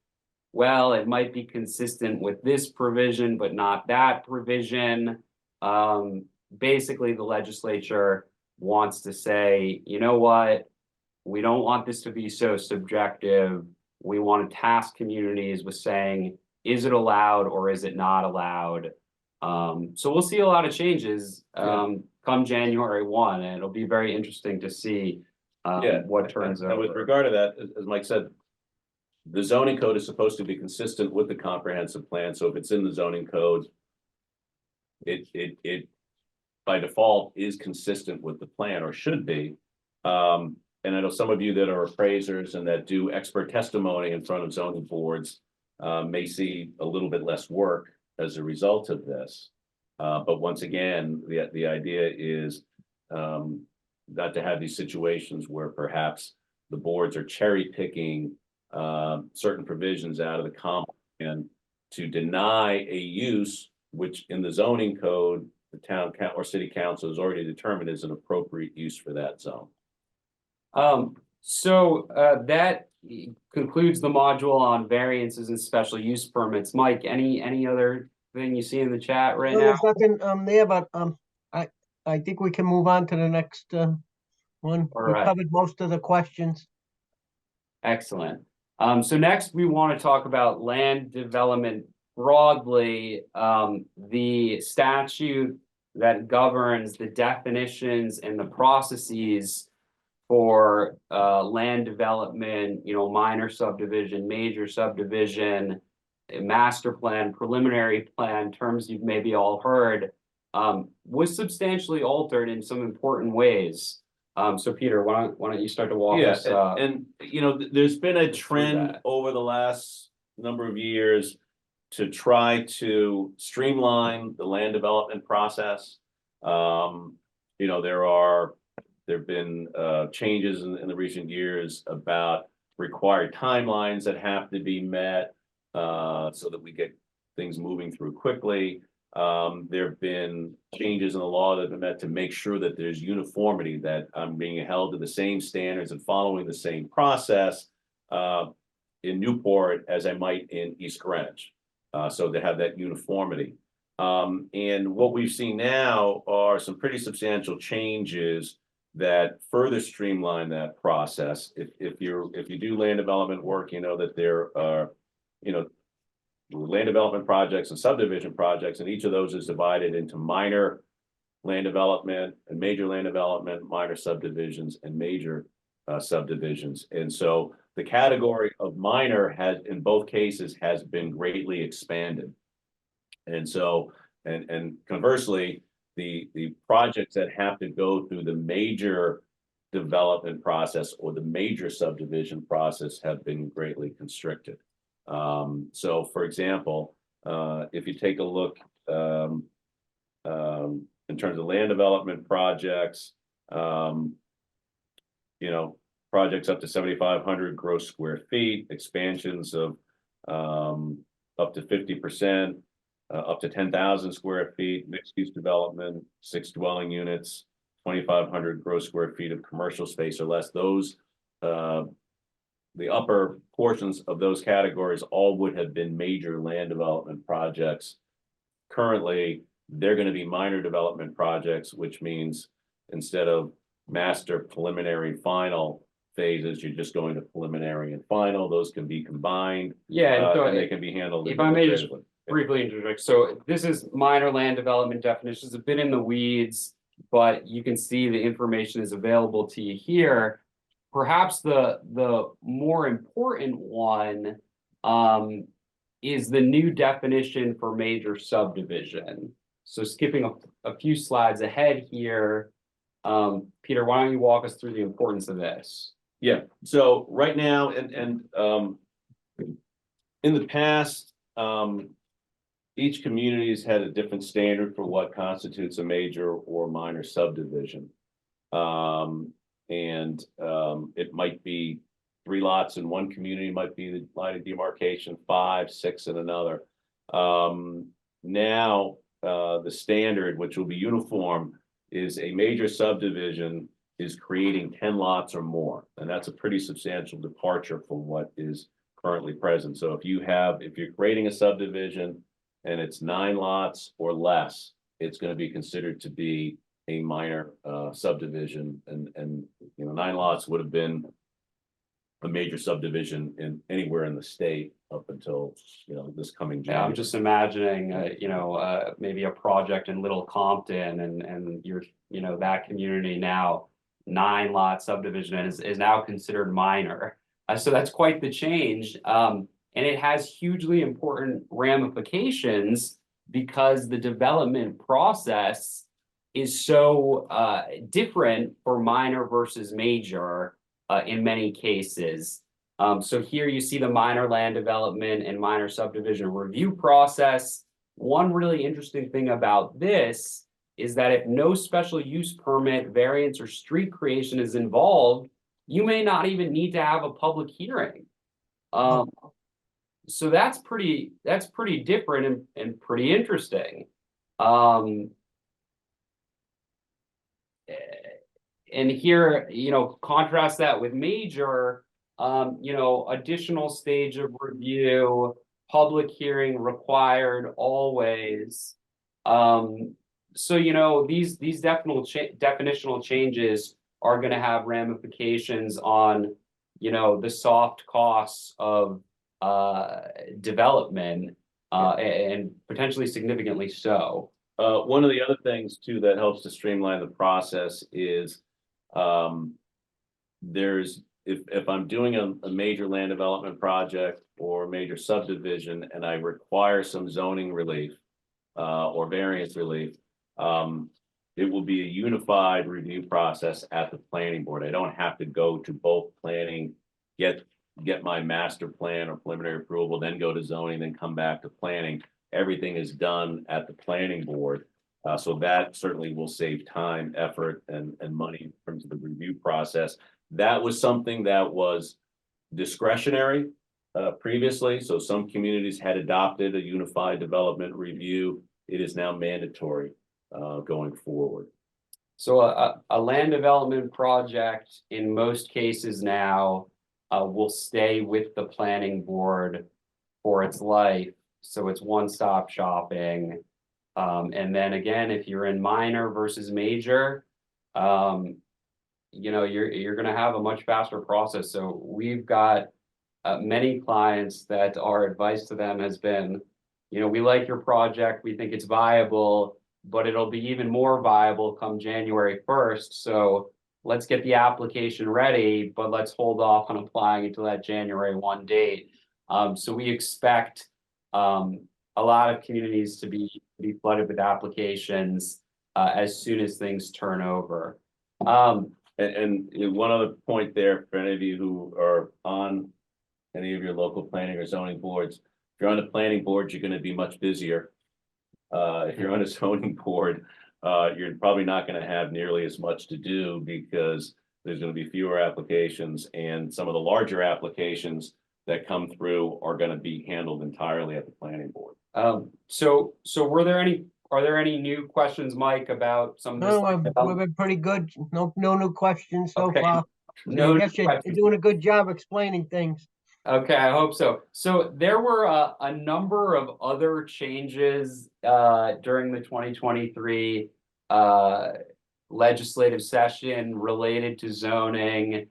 well, it might be consistent with this provision, but not that provision. Basically, the legislature wants to say, you know what, we don't want this to be so subjective. We want to task communities with saying, is it allowed or is it not allowed? So we'll see a lot of changes come January 1, and it'll be very interesting to see what turns out. With regard to that, as Mike said, the zoning code is supposed to be consistent with the comprehensive plan. So if it's in the zoning code, it by default is consistent with the plan, or should be. And I know some of you that are appraisers and that do expert testimony in front of zoning boards may see a little bit less work as a result of this. But once again, the idea is not to have these situations where perhaps the boards are cherry picking certain provisions out of the comp and to deny a use, which in the zoning code, the town or city council has already determined is an appropriate use for that zone. So that concludes the module on variances and special use permits. Mike, any other thing you see in the chat right now? There's nothing there, but I think we can move on to the next one. All We right. covered most of the questions. Excellent. So next we want to talk about land development broadly. The statute that governs the definitions and the processes for land development, minor subdivision, major subdivision, master plan, preliminary plan, terms you've maybe all heard, was substantially altered in some important ways. So Peter, why don't you start to walk us? And there's been a trend over the last number of years to try to streamline the land development process. There have been changes in the recent years about required timelines that have to be met so that we get things moving through quickly. There have been changes in the law that have been met to make sure that there's uniformity, that I'm being held to the same standards and following the same process in Newport as I might in East Greenwich. So they have that uniformity. And what we've seen now are some pretty substantial changes that further streamline that process. If you do land development work, that there are, land development projects and subdivision projects, and each of those is divided into minor land development and major land development, minor subdivisions and major subdivisions. And so the category of minor has, in both cases, has been greatly expanded. And so, and conversely, the projects that have to go through the major development process or the major subdivision process have been greatly constricted. So for example, if you take a look in terms of land development projects, projects up to 7,500 gross square feet, expansions of up to 50%, up to 10,000 square feet, mixed use development, 6 dwelling units, 2,500 gross square feet of commercial space or less. Those the upper portions of those categories all would have been major land development projects. Currently, they're going to be minor development projects, which means instead of master, preliminary, final phases, you're just going to preliminary and final. Those can be combined. Yeah, and they can be handled. if I may just individually. briefly interject, so this is minor land development definitions, a bit in the weeds, but you can see the information is available to you here. Perhaps the more important one is the new definition for major subdivision. So skipping a few slides ahead here, Peter, why don't you walk us through the importance of this? Yeah, so right now, and in the past, each community has had a different standard for what constitutes a major or minor subdivision. It might be 3 lots in one community, might be the line of demarcation, 5, 6 in another. Now, the standard, which will be uniform, is a major subdivision is creating 10 lots or more. And that's a pretty substantial departure from what is currently present. So if you're creating a subdivision and it's 9 lots or less, it's going to be considered to be a minor subdivision. And 9 lots would have been a major subdivision in anywhere in the state up until this coming January. Yeah, I'm just imagining maybe a project in Little Compton and you're that community now 9 lot subdivision is now considered minor. So that's quite the change. And it has hugely important ramifications because the development process is so different for minor versus major in many cases. So here you see the minor land development and minor subdivision review process. One really interesting thing about this is that if no special use permit, variance, or street creation is involved, you may not even need to have a public hearing. So that's pretty different and pretty interesting. And here, contrast that with major, additional stage of review, public hearing required always. So, these definitional changes are going to have ramifications on, the soft costs of development, and potentially significantly so. One of the other things too that helps to streamline the process is if I'm doing a major land development project or major subdivision and I require some zoning relief or variance relief, it will be a unified review process at the planning board. I don't have to go to both planning, get my master plan or preliminary approval, then go to zoning, then come back to planning. Everything is done at the planning board. So that certainly will save time, effort, and money in terms of the review process. That was something that was discretionary previously. So some communities had adopted a unified development review. It is now mandatory going forward. So a land development project in most cases now will stay with the planning board for its life. So it's one-stop shopping. And then again, if you're in minor versus major, you're going to have a much faster process. So we've got many clients that our advice to them has been, we like your project, we think it's viable, but it'll be even more viable come January 1st. So let's get the application ready, but let's hold off on applying until that January 1 date. So we expect a lot of communities to be flooded with applications as soon as things turn over. And one other point there for any of you who are on any of your local planning or zoning boards, if you're on the planning board, you're going to be much busier. If you're on a zoning board, you're probably not going to have nearly as much to do because there's going to be fewer applications, and some of the larger applications that come through are going to be handled entirely at the planning board. So are there any new questions, Mike, about some of this? No, we've been pretty good. No new questions so far. I guess you're doing a good job explaining things. Okay, I hope so. So there were a number of other changes during the 2023 legislative session related to zoning.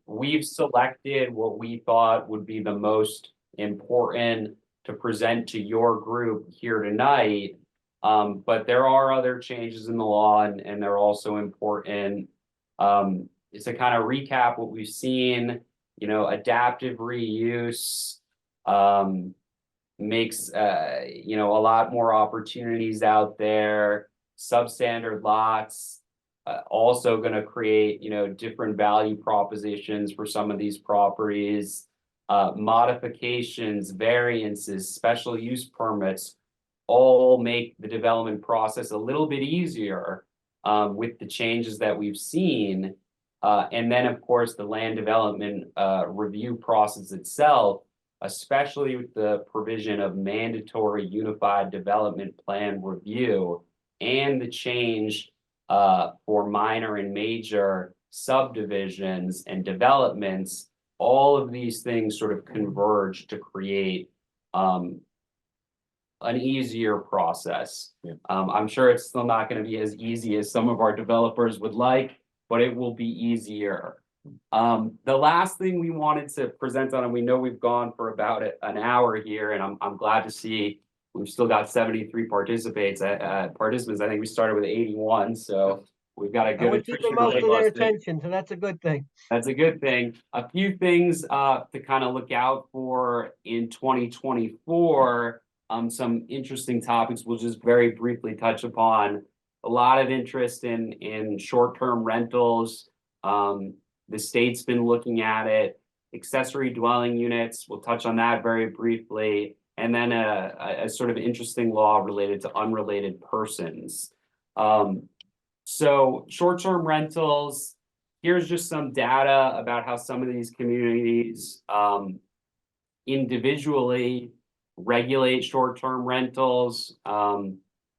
We've selected what we thought would be the most important to present to your group here tonight. But there are other changes in the law, and they're also important. It's to kind of recap what we've seen. Adaptive reuse makes a lot more opportunities out there. Substandard lots also going to create different value propositions for some of these properties. Modifications, variances, special use permits all make the development process a little bit easier with the changes that we've seen. And then, of course, the land development review process itself, especially with the provision of mandatory unified development plan review and the change for minor and major subdivisions and developments, all of these things sort of converge to create an easier process. Yeah. I'm sure it's still not going to be as easy as some of our developers would like, but it will be easier. The last thing we wanted to present on, and we know we've gone for about an hour here, and I'm glad to see we've still got 73 participants. I think we started with 81, so we've got a good We're keeping most of their attention, so that's a good thing. That's a good thing. A few things to kind of look out for in 2024. Some interesting topics we'll just very briefly touch upon. A lot of interest in short-term rentals. The state's been looking at it. Accessory dwelling units, we'll touch on that very briefly. And then a sort of interesting law related to unrelated persons. So short-term rentals, here's just some data about how some of these communities individually regulate short-term rentals.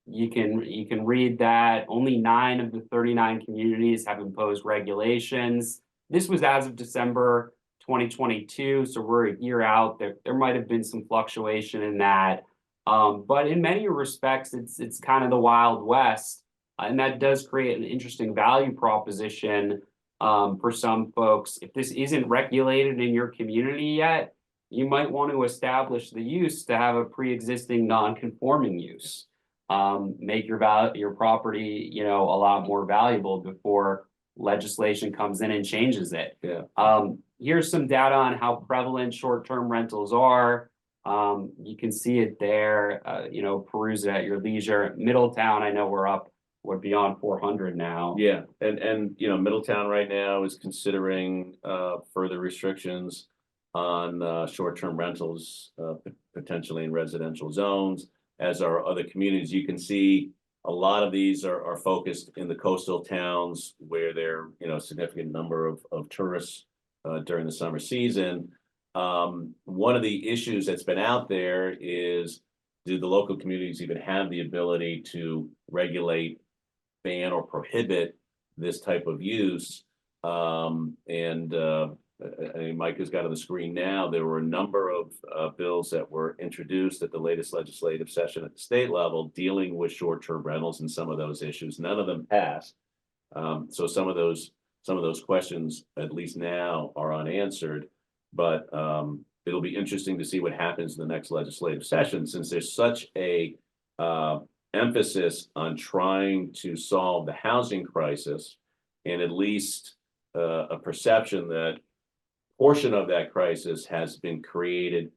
You can read that only 9 of the 39 communities have imposed regulations. This was as of December 2022, so we're a year out. There might have been some fluctuation in that, but in many respects, it's kind of the Wild West, and that does create an interesting value proposition for some folks. If this isn't regulated in your community yet, you might want to establish the use to have a pre-existing non-conforming use. Make your property, a lot more valuable before legislation comes in and changes it. Yeah. Here's some data on how prevalent short-term rentals are. You can see it there, peruse it at your leisure. Middletown, I know we're beyond 400 now. Yeah, and Middletown right now is considering further restrictions on short-term rentals, potentially in residential zones, as are other communities. You can see a lot of these are focused in the coastal towns where there are a significant number of tourists during the summer season. One of the issues that's been out there is, do the local communities even have the ability to regulate, ban, or prohibit this type of use? I mean, Mike has got on the screen now, there were a number of bills that were introduced at the latest legislative session at the state level dealing with short-term rentals and some of those issues. None of them passed. So some of those questions, at least now, are unanswered. But it'll be interesting to see what happens in the next legislative session, since there's such a emphasis on trying to solve the housing crisis, and at least a perception that portion of that crisis has been created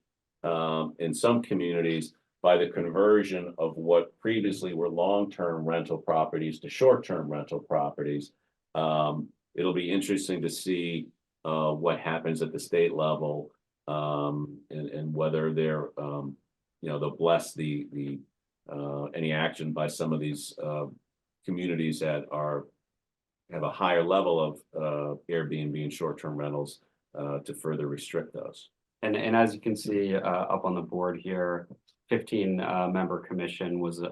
in some communities by the conversion of what previously were long-term rental properties to short-term rental properties. It'll be interesting to see what happens at the state level, and whether they'll bless the any action by some of these communities that have a higher level of Airbnb and short-term rentals to further restrict those. And as you can see up on the board here, 15 member commission was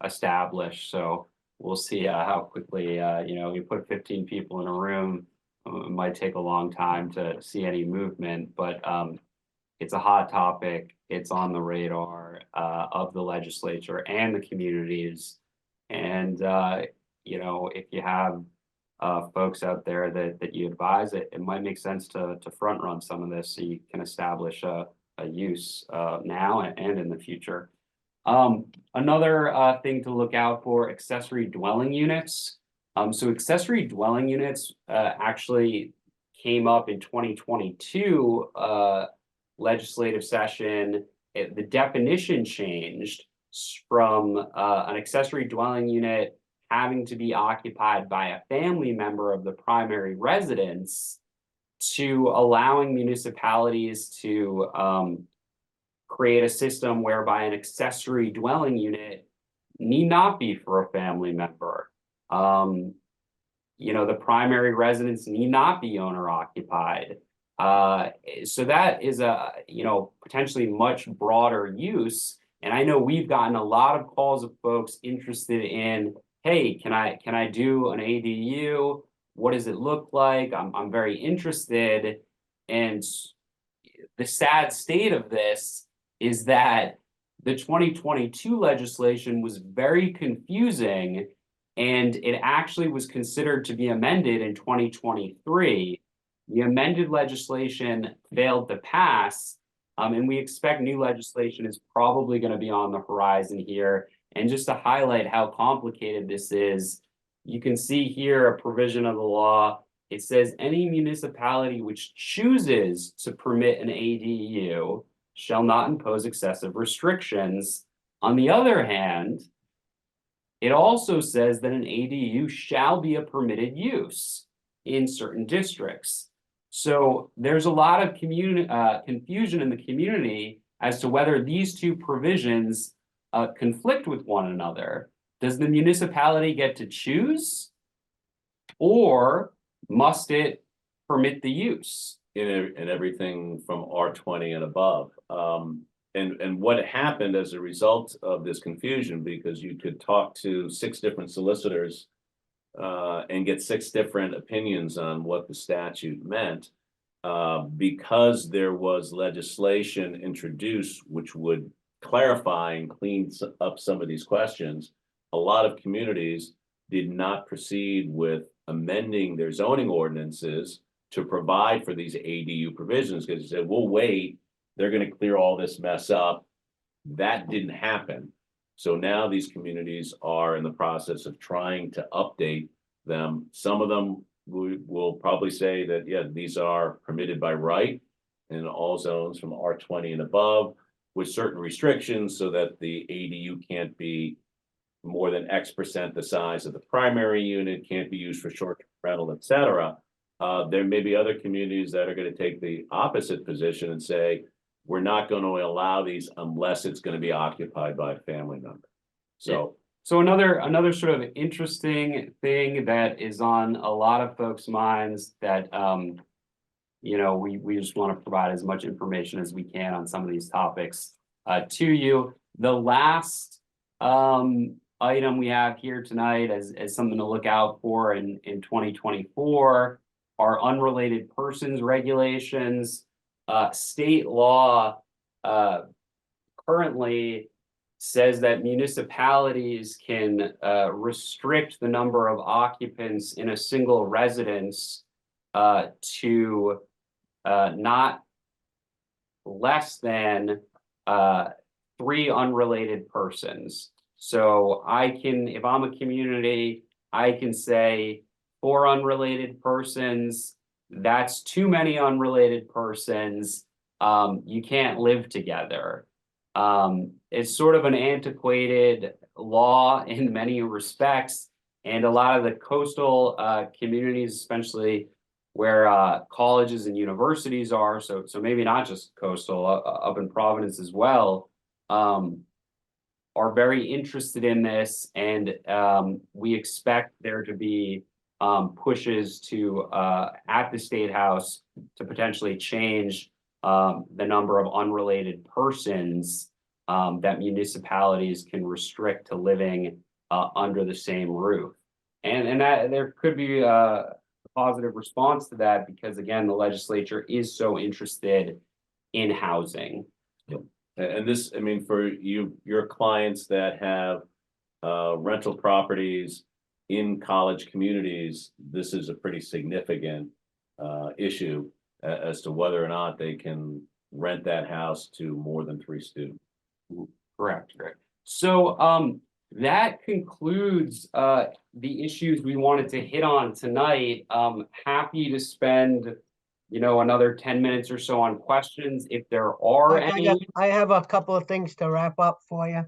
established. So we'll see how quickly, you put 15 people in a room, it might take a long time to see any movement, but it's a hot topic. It's on the radar of the legislature and the communities. And you know, if you have folks out there that you advise, it might make sense to front run some of this so you can establish a use now and in the future. Another thing to look out for, accessory dwelling units. So accessory dwelling units actually came up in 2022 legislative session. The definition changed from an accessory dwelling unit having to be occupied by a family member of the primary residence to allowing municipalities to create a system whereby an accessory dwelling unit need not be for a family member. You know, the primary residence need not be owner occupied. So that is a, you know, potentially much broader use. And I know we've gotten a lot of calls of folks interested in, hey, can I do an ADU? What does it look like? I'm very interested. And the sad state of this is that the 2022 legislation was very confusing, and it actually was considered to be amended in 2023. The amended legislation failed to pass, and we expect new legislation is probably going to be on the horizon here. And just to highlight how complicated this is, you can see here a provision of the law. It says any municipality which chooses to permit an ADU shall not impose excessive restrictions. On the other hand, it also says that an ADU shall be a permitted use in certain districts. So there's a lot of confusion in the community as to whether these two provisions conflict with one another. Does the municipality get to choose, or must it permit the use? In everything from R20 and above. And what happened as a result of this confusion, because you could talk to 6 different solicitors and get 6 different opinions on what the statute meant, because there was legislation introduced which would clarify and clean up some of these questions. A lot of communities did not proceed with amending their zoning ordinances to provide for these ADU provisions, because they said, we'll wait, they're going to clear all this mess up. That didn't happen. So now these communities are in the process of trying to update them. Some of them will probably say that, yeah, these are permitted by right in all zones from R20 and above, with certain restrictions so that the ADU can't be more than X% the size of the primary unit, can't be used for short-term rental, etc. There may be other communities that are going to take the opposite position and say, we're not going to allow these unless it's going to be occupied by a family member. So another sort of interesting thing that is on a lot of folks' minds that you know, we just want to provide as much information as we can on some of these topics to you. The last item we have here tonight as something to look out for in 2024 are unrelated persons regulations. State law currently says that municipalities can restrict the number of occupants in a single residence to not less than 3 unrelated persons. So I can, if I'm a community, I can say 4 unrelated persons. That's too many unrelated persons. You can't live together. It's sort of an antiquated law in many respects, and a lot of the coastal communities, especially where colleges and universities are, so maybe not just coastal, up in Providence as well, are very interested in this, and we expect there to be pushes to at the State House to potentially change the number of unrelated persons that municipalities can restrict to living under the same roof, and that there could be positive response to that because again, the legislature is so interested in housing. And this, I mean, for your clients that have rental properties in college communities, this is a pretty significant issue as to whether or not they can rent that house to more than 3 students. Correct. So that concludes the issues we wanted to hit on tonight. Happy to spend another 10 minutes or so on questions if there are any. I have a couple of things to wrap up for you.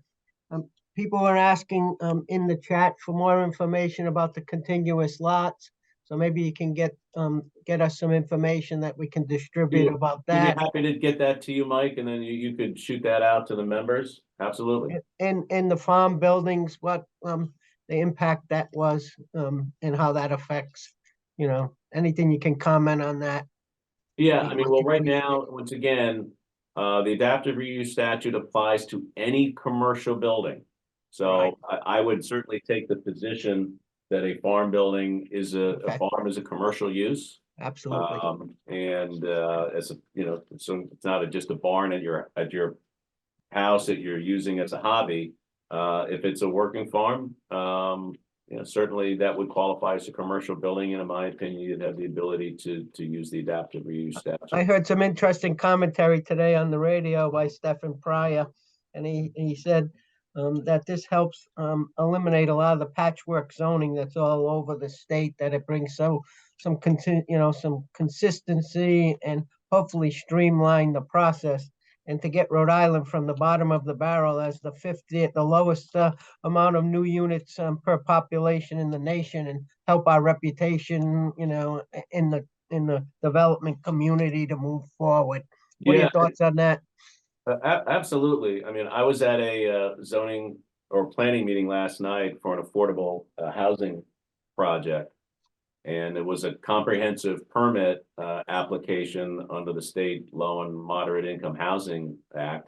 People are asking in the chat for more information about the contiguous lots. So maybe you can get us some information that we can distribute about that. We'd be happy to get that to you, Mike, and then you could shoot that out to the members. Absolutely. And the farm buildings, what the impact that was and how that affects, anything you can comment on that. Yeah, I mean, well, right now, once again, the adaptive reuse statute applies to any commercial building. So Right. I would certainly take the position that a farm building is a farm is a commercial use. Absolutely. And as a, so it's not just a barn at your house that you're using as a hobby. If it's a working farm, certainly that would qualify as a commercial building. And in my opinion, you'd have the ability to use the adaptive reuse statute. I heard some interesting commentary today on the radio by Stephen Pryor, and he said that this helps eliminate a lot of the patchwork zoning that's all over the state, that it brings some consistency and hopefully streamline the process. And to get Rhode Island from the bottom of the barrel as the 50th, the lowest amount of new units per population in the nation, and help our reputation, in the development community to move forward. What are your thoughts on that? Absolutely. I mean, I was at a zoning or planning meeting last night for an affordable housing project. And it was a comprehensive permit application under the State Low and Moderate Income Housing Act.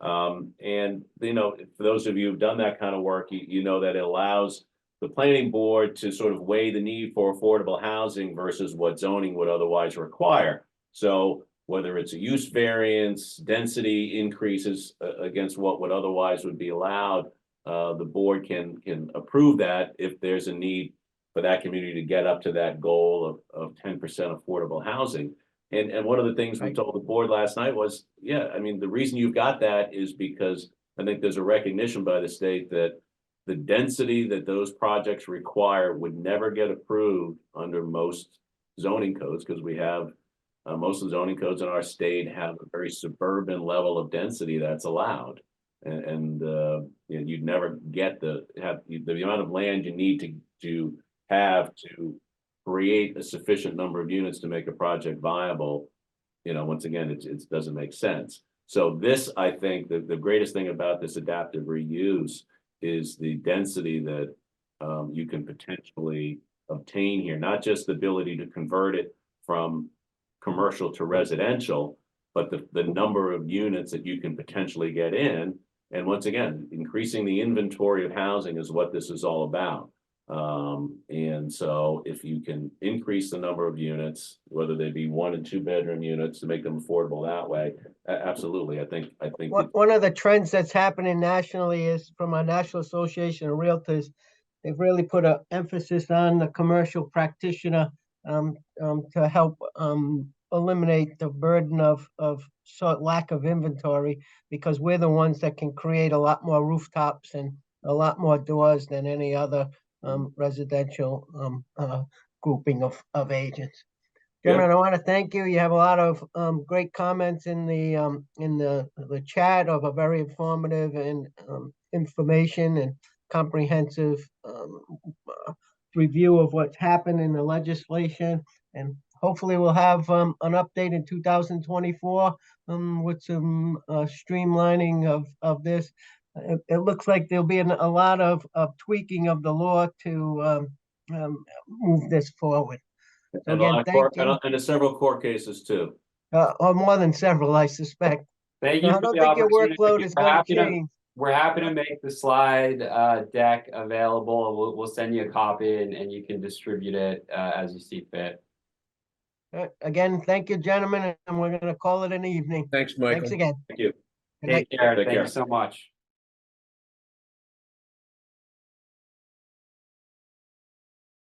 And, for those of you who've done that kind of work, you know that it allows the planning board to sort of weigh the need for affordable housing versus what zoning would otherwise require. So whether it's a use variance, density increases against what would otherwise would be allowed, the board can approve that if there's a need for that community to get up to that goal of 10% affordable housing. And one of the things we told the board last night was, I mean, the reason you've got that is because I think there's a recognition by the state that the density that those projects require would never get approved under most zoning codes, because we have most of the zoning codes in our state have a very suburban level of density that's allowed. And you'd never get the amount of land you need to have to create a sufficient number of units to make a project viable. Once again, it doesn't make sense. So this, I think, the greatest thing about this adaptive reuse is the density that you can potentially obtain here, not just the ability to convert it from commercial to residential, but the number of units that you can potentially get in. And once again, increasing the inventory of housing is what this is all about. And so if you can increase the number of units, whether they be 1 and 2 bedroom units, to make them affordable that way, absolutely. I think one of the trends that's happening nationally is from our National Association of Realtors. They've really put an emphasis on the commercial practitioner to help eliminate the burden of lack of inventory, because we're the ones that can create a lot more rooftops and a lot more doors than any other residential grouping of agents. Gentlemen, I want to thank you. You have a lot of great comments in the chat of a very informative and information and comprehensive review of what's happened in the legislation. And hopefully we'll have an update in 2024 with some streamlining of this. It looks like there'll be a lot of tweaking of the law to move this forward. So and again, thank you. And several court cases too. Or more than several, I suspect. Thank you. I don't think your workload is going to change. We're happy to make the slide deck available. We'll send you a copy and you can distribute it as you see fit. Again, thank you, gentlemen, and we're gonna call it an evening. Thanks, Michael. Thanks again. Thank you. Good night. Take care. Take Thank care. you so much.